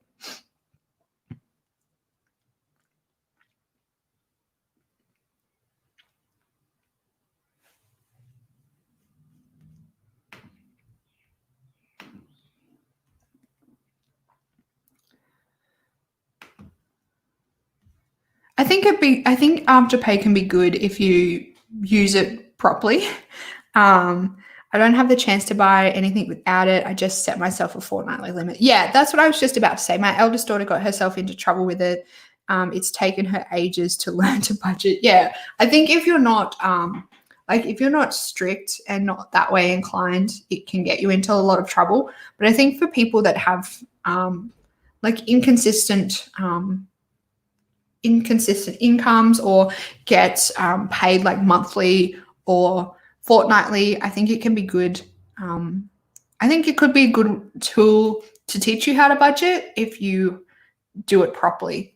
I think Afterpay can be good if you use it properly. I don't have the chance to buy anything without it. I just set myself a fortnightly limit. Yeah, that's what I was just about to say. My eldest daughter got herself into trouble with it. It's taken her ages to learn to budget. Yeah, I think if you're not if you're not strict and not that way inclined, it can get you into a lot of trouble. But I think for people that have inconsistent incomes or get paid like monthly or fortnightly, I think it can be good. I think it could be a good tool to teach you how to budget if you do it properly.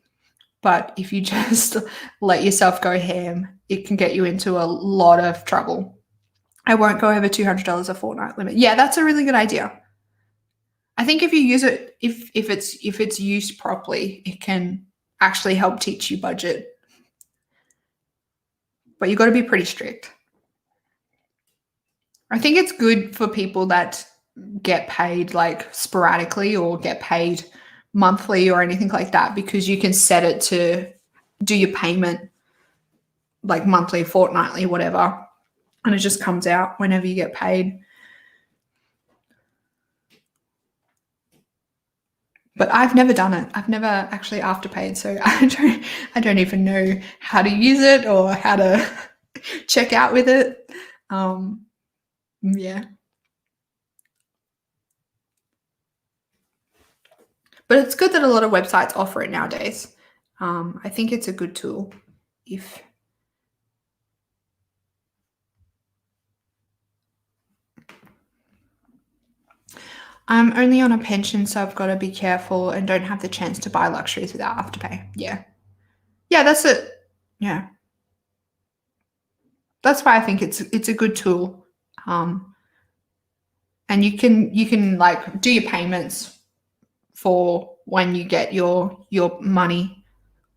But if you just let yourself go ham, it can get you into a lot of trouble. I won't go over $200 a fortnight limit. Yeah, that's a really good idea. I think if you use it, if it's used properly, it can actually help teach you budget. But you've got to be pretty strict. I think it's good for people that get paid like sporadically or get paid monthly or anything like that because you can set it to do your payment like monthly, fortnightly, whatever, and it just comes out whenever you get paid. But I've never done it. I've never actually afterpaid, so I don't even know how to use it or how to check out with it. Yeah. But it's good that a lot of websites offer it nowadays. I think it's a good tool if I'm only on a pension, so I've got to be careful and don't have the chance to buy luxuries without Afterpay. Yeah. Yeah, that's it. Yeah. That's why I think it's a good tool. And you can like do your payments for when you get your money,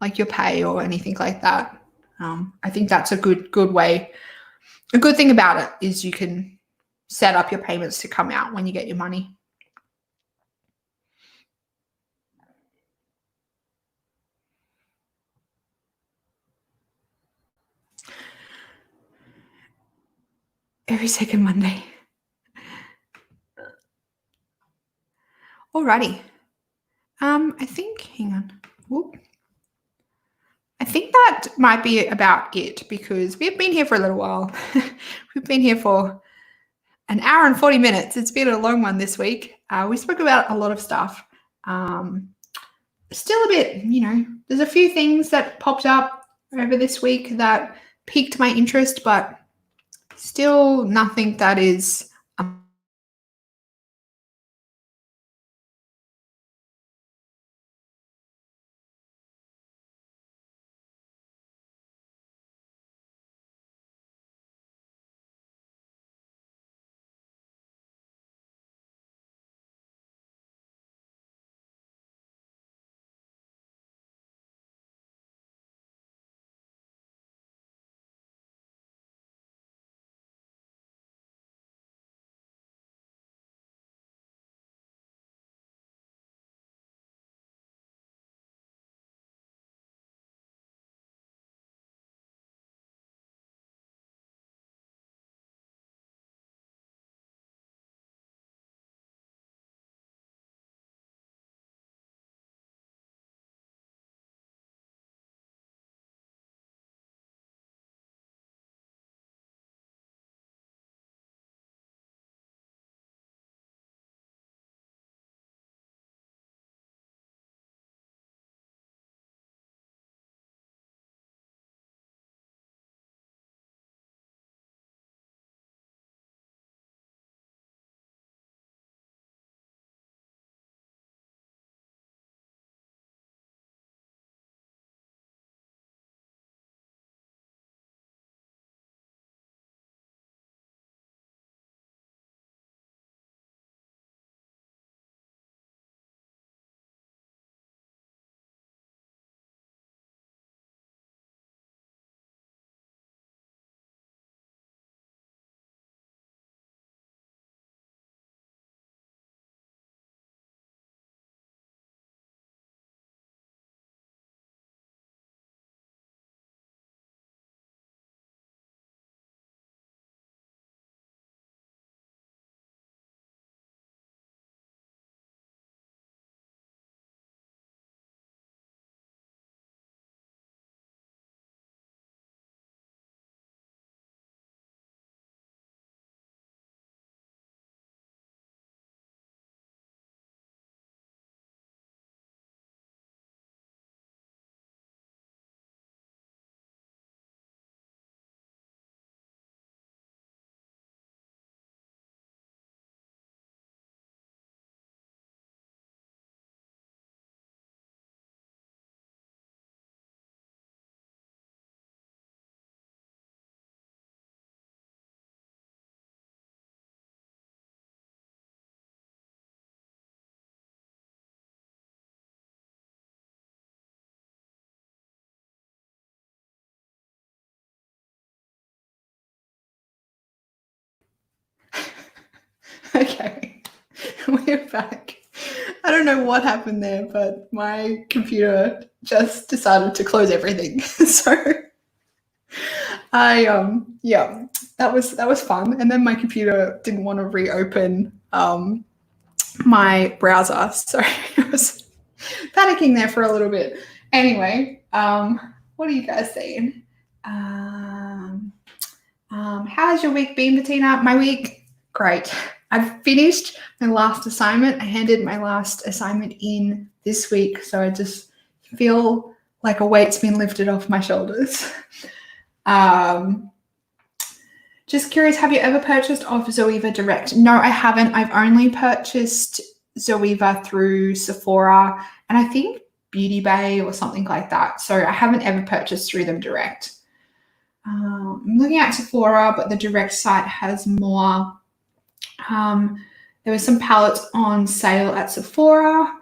like your pay or anything like that. I think that's a good way. A good thing about it is you can set up your payments to come out when you get your money. Every second Monday. Alrighty. I think, hang on. Whoop. I think that might be about it because we've been here for a little while. We've been here for an hour and 40 minutes. It's been a long one this week. We spoke about a lot of stuff. Still a bit, there's a few things that popped up over this week that piqued my interest, but still nothing that is okay. We're back. I don't know what happened there, but my computer just decided to close everything. So yeah, that was fun. And then my computer didn't want to reopen my browser, so I was panicking there for a little bit. Anyway, what are you guys saying? How's your week been, Bettina? My week, great. I've finished my last assignment. I handed my last assignment in this week, so I just feel like a weight's been lifted off my shoulders. Just curious, have you ever purchased off Zoeva Direct? No, I haven't. I've only purchased Zoeva through Sephora and I think Beauty Bay or something like that. So I haven't ever purchased through them direct. I'm looking at Sephora, but the direct site has more. There were some palettes on sale at Sephora.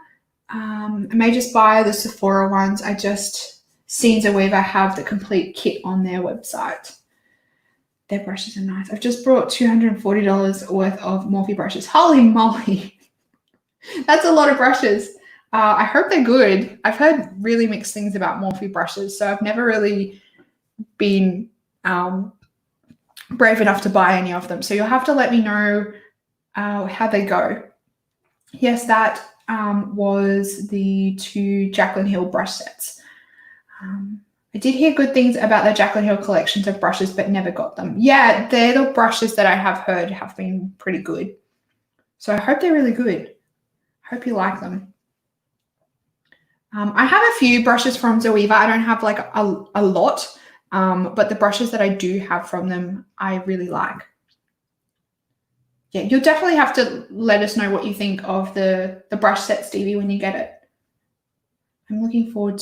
I may just buy the Sephora ones. I just seen Zoeva have the complete kit on their website. Their brushes are nice. I've just brought $240 worth of Morphe brushes. Holy moly. That's a lot of brushes. I hope they're good. I've heard really mixed things about Morphe brushes, so I've never really been brave enough to buy any of them. So you'll have to let me know how they go. Yes, that was the two Jaclyn Hill brush sets. I did hear good things about the Jaclyn Hill collections of brushes, but never got them. Yeah, they're the brushes that I have heard have been pretty good. So I hope they're really good. I hope you like them. I have a few brushes from Zoeva. I don't have like a lot, but the brushes that I do have from them, I really like. Yeah, you'll definitely have to let us know what you think of the brush set, Stevie, when you get it. I'm looking forward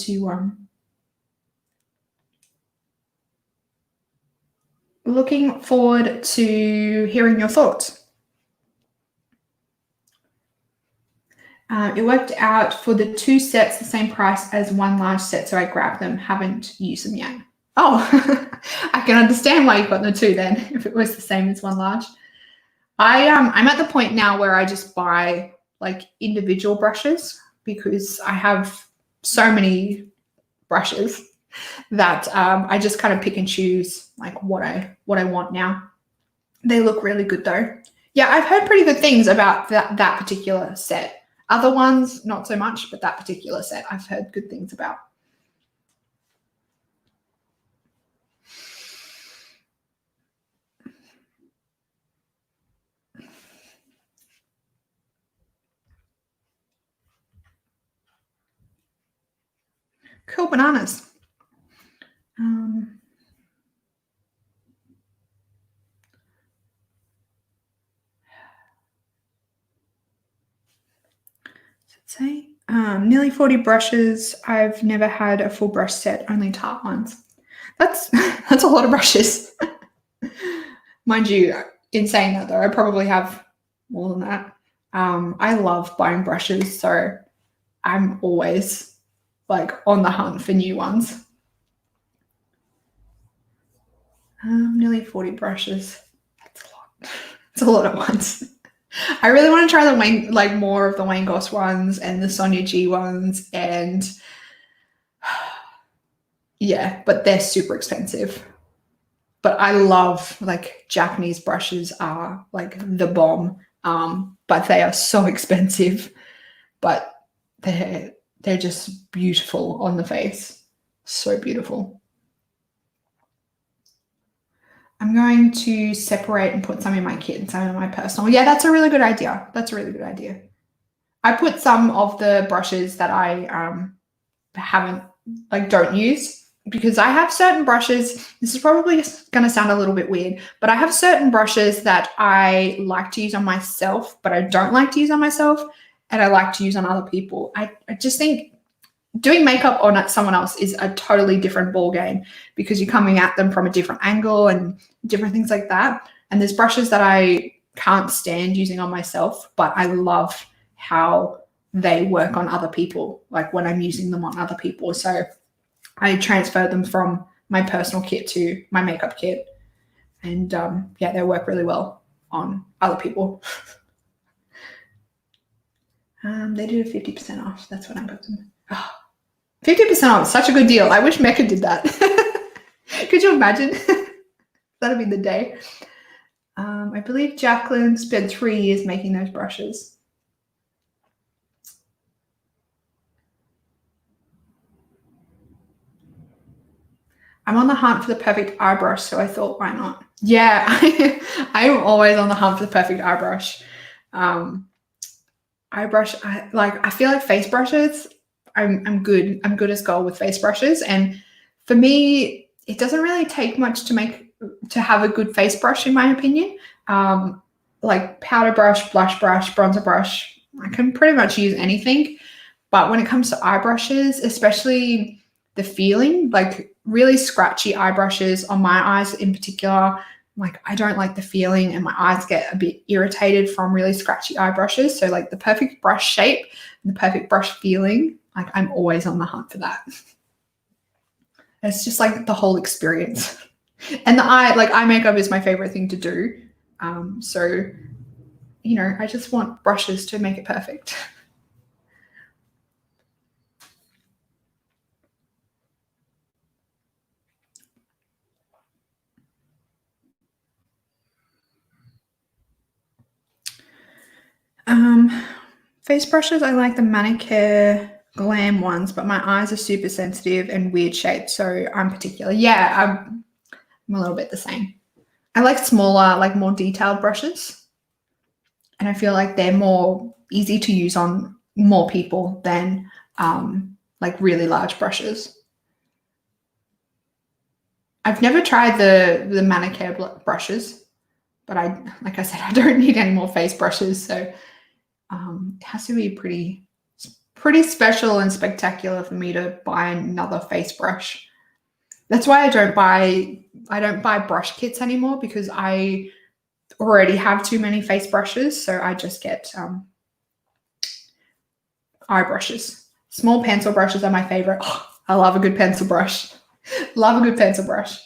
to hearing your thoughts. It worked out for the 2 sets the same price as 1 large set, so I grabbed them. Haven't used them yet. Oh, I can understand why you got the 2 then, if it was the same as 1 large. I'm at the point now where I just buy like individual brushes because I have so many brushes that I just kind of pick and choose like what I want now. They look really good though. Yeah, I've heard pretty good things about that particular set. Other ones, not so much, but that particular set I've heard good things about. Cool bananas. Say nearly 40 brushes. I've never had a full brush set, only tart ones. That's a lot of brushes. Mind you, in saying that though, I probably have more than that. I love buying brushes, so I'm always like on the hunt for new ones. Nearly 40 brushes. That's a lot. It's a lot at once. I really want to try the Wayne, like more of the Wayne Goss ones and the Sonia G ones, and yeah, but they're super expensive. But I love like Japanese brushes are like the bomb, but they are so expensive. But they're just beautiful on the face, so beautiful. I'm going to separate and put some in my kit and some in my personal. Yeah, that's a really good idea. That's a really good idea. I put some of the brushes that I don't use because I have certain brushes. This is probably going to sound a little bit weird, but I have certain brushes that I like to use on myself, but I don't like to use on myself, and I like to use on other people. I just think doing makeup on someone else is a totally different ball game because you're coming at them from a different angle and different things like that. And there's brushes that I can't stand using on myself, but I love how they work on other people, like when I'm using them on other people. So I transfer them from my personal kit to my makeup kit. And yeah, they work really well on other people. They did a 50% off. That's what I got them. Oh, 50% off, such a good deal. I wish Mecca did that. Could you imagine? That'd be the day. I believe Jaclyn spent 3 years making those brushes. I'm on the hunt for the perfect eye brush, so I thought, why not? Yeah, I'm always on the hunt for the perfect eye brush. Eye brush, I feel like face brushes, I'm good. I'm good as gold with face brushes. And for me, it doesn't really take much to have a good face brush, in my opinion. Like powder brush, blush brush, bronzer brush, I can pretty much use anything. But when it comes to eye brushes, especially the feeling, like really scratchy eye brushes on my eyes in particular, like I don't like the feeling and my eyes get a bit irritated from really scratchy eye brushes. So like the perfect brush shape and the perfect brush feeling, like I'm always on the hunt for that. It's just like the whole experience. And eye makeup is my favorite thing to do. So, I just want brushes to make it perfect. Face brushes, I like the Manicare glam ones, but my eyes are super sensitive and weird shaped, so I'm particular. Yeah, I'm a little bit the same. I like smaller, like more detailed brushes, and I feel like they're more easy to use on more people than like really large brushes. I've never tried the manicure brushes, but like I said, I don't need any more face brushes, so it has to be pretty special and spectacular for me to buy another face brush. That's why I don't buy brush kits anymore, because I already have too many face brushes, so I just get eye brushes. Small pencil brushes are my favorite. Oh, I love a good pencil brush. Love a good pencil brush.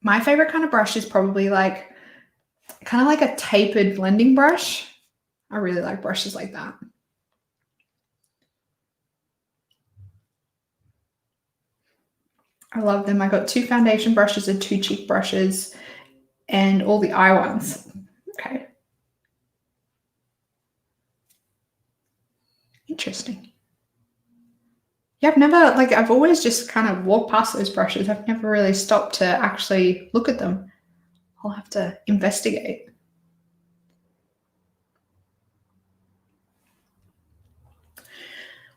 My favorite kind of brush is probably like kind of like a tapered blending brush. I really like brushes like that. I love them. I got 2 foundation brushes and 2 cheek brushes and all the eye ones. Okay. Interesting. Yeah, I've always just kind of walked past those brushes. I've never really stopped to actually look at them. I'll have to investigate.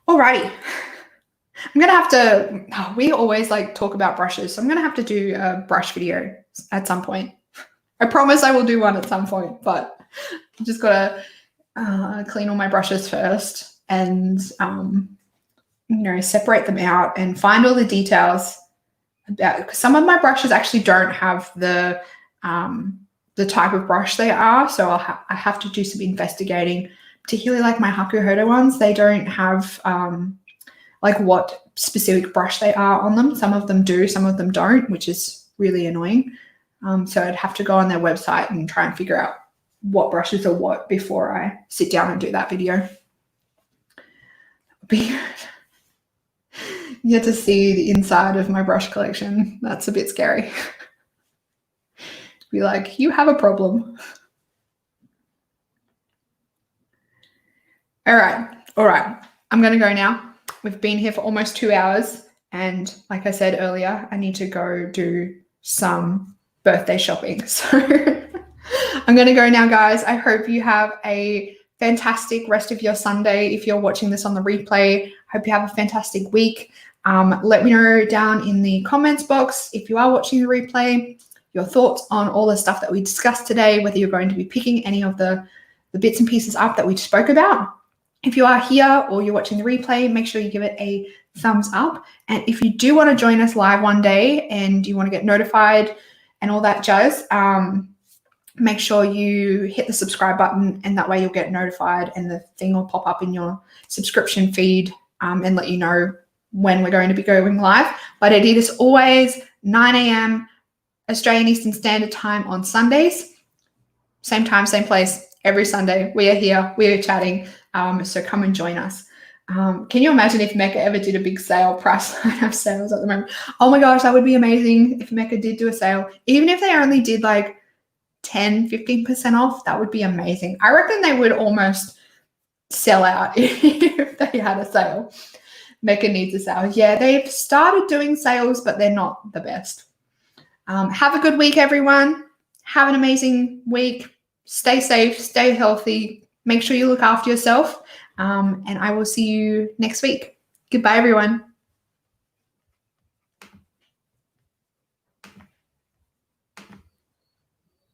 Alrighty. I'm gonna have to, we always like talk about brushes, so I'm gonna have to do a brush video at some point. I promise I will do one at some point, but I've just gotta clean all my brushes first and separate them out and find all the details about, because some of my brushes actually don't have the type of brush they are, so I have to do some investigating, particularly like my Hakuhodo ones. They don't have like what specific brush they are on them. Some of them do, some of them don't, which is really annoying. So I'd have to go on their website and try and figure out what brushes are what before I sit down and do that video. You get to see the inside of my brush collection. That's a bit scary. Be like, you have a problem. All right. I'm going to go now. We've been here for almost 2 hours. And like I said earlier, I need to go do some birthday shopping. So I'm going to go now, guys. I hope you have a fantastic rest of your Sunday. If you're watching this on the replay, hope you have a fantastic week. Let me know down in the comments box, if you are watching the replay, your thoughts on all the stuff that we discussed today, whether you're going to be picking any of the bits and pieces up that we spoke about. If you are here or you're watching the replay, make sure you give it a thumbs up. And if you do want to join us live one day and you want to get notified and all that jazz, make sure you hit the subscribe button, and that way you'll get notified and the thing will pop up in your subscription feed and let you know when we're going to be going live. But it is always 9 a.m. Australian Eastern Standard Time on Sundays. Same time, same place, every Sunday. We are here, we are chatting. So come and join us. Can you imagine if Mecca ever did a big sale? Price line have sales at the moment. Oh my gosh, that would be amazing if Mecca did do a sale. Even if they only did like 10, 15% off, that would be amazing. I reckon they would almost sell out if they had a sale. Mecca needs a sale. Yeah, they've started doing sales, but they're not the best. Have a good week, everyone. Have an amazing week. Stay safe, stay healthy. Make sure you look after yourself. And I will see you next week. Goodbye, everyone.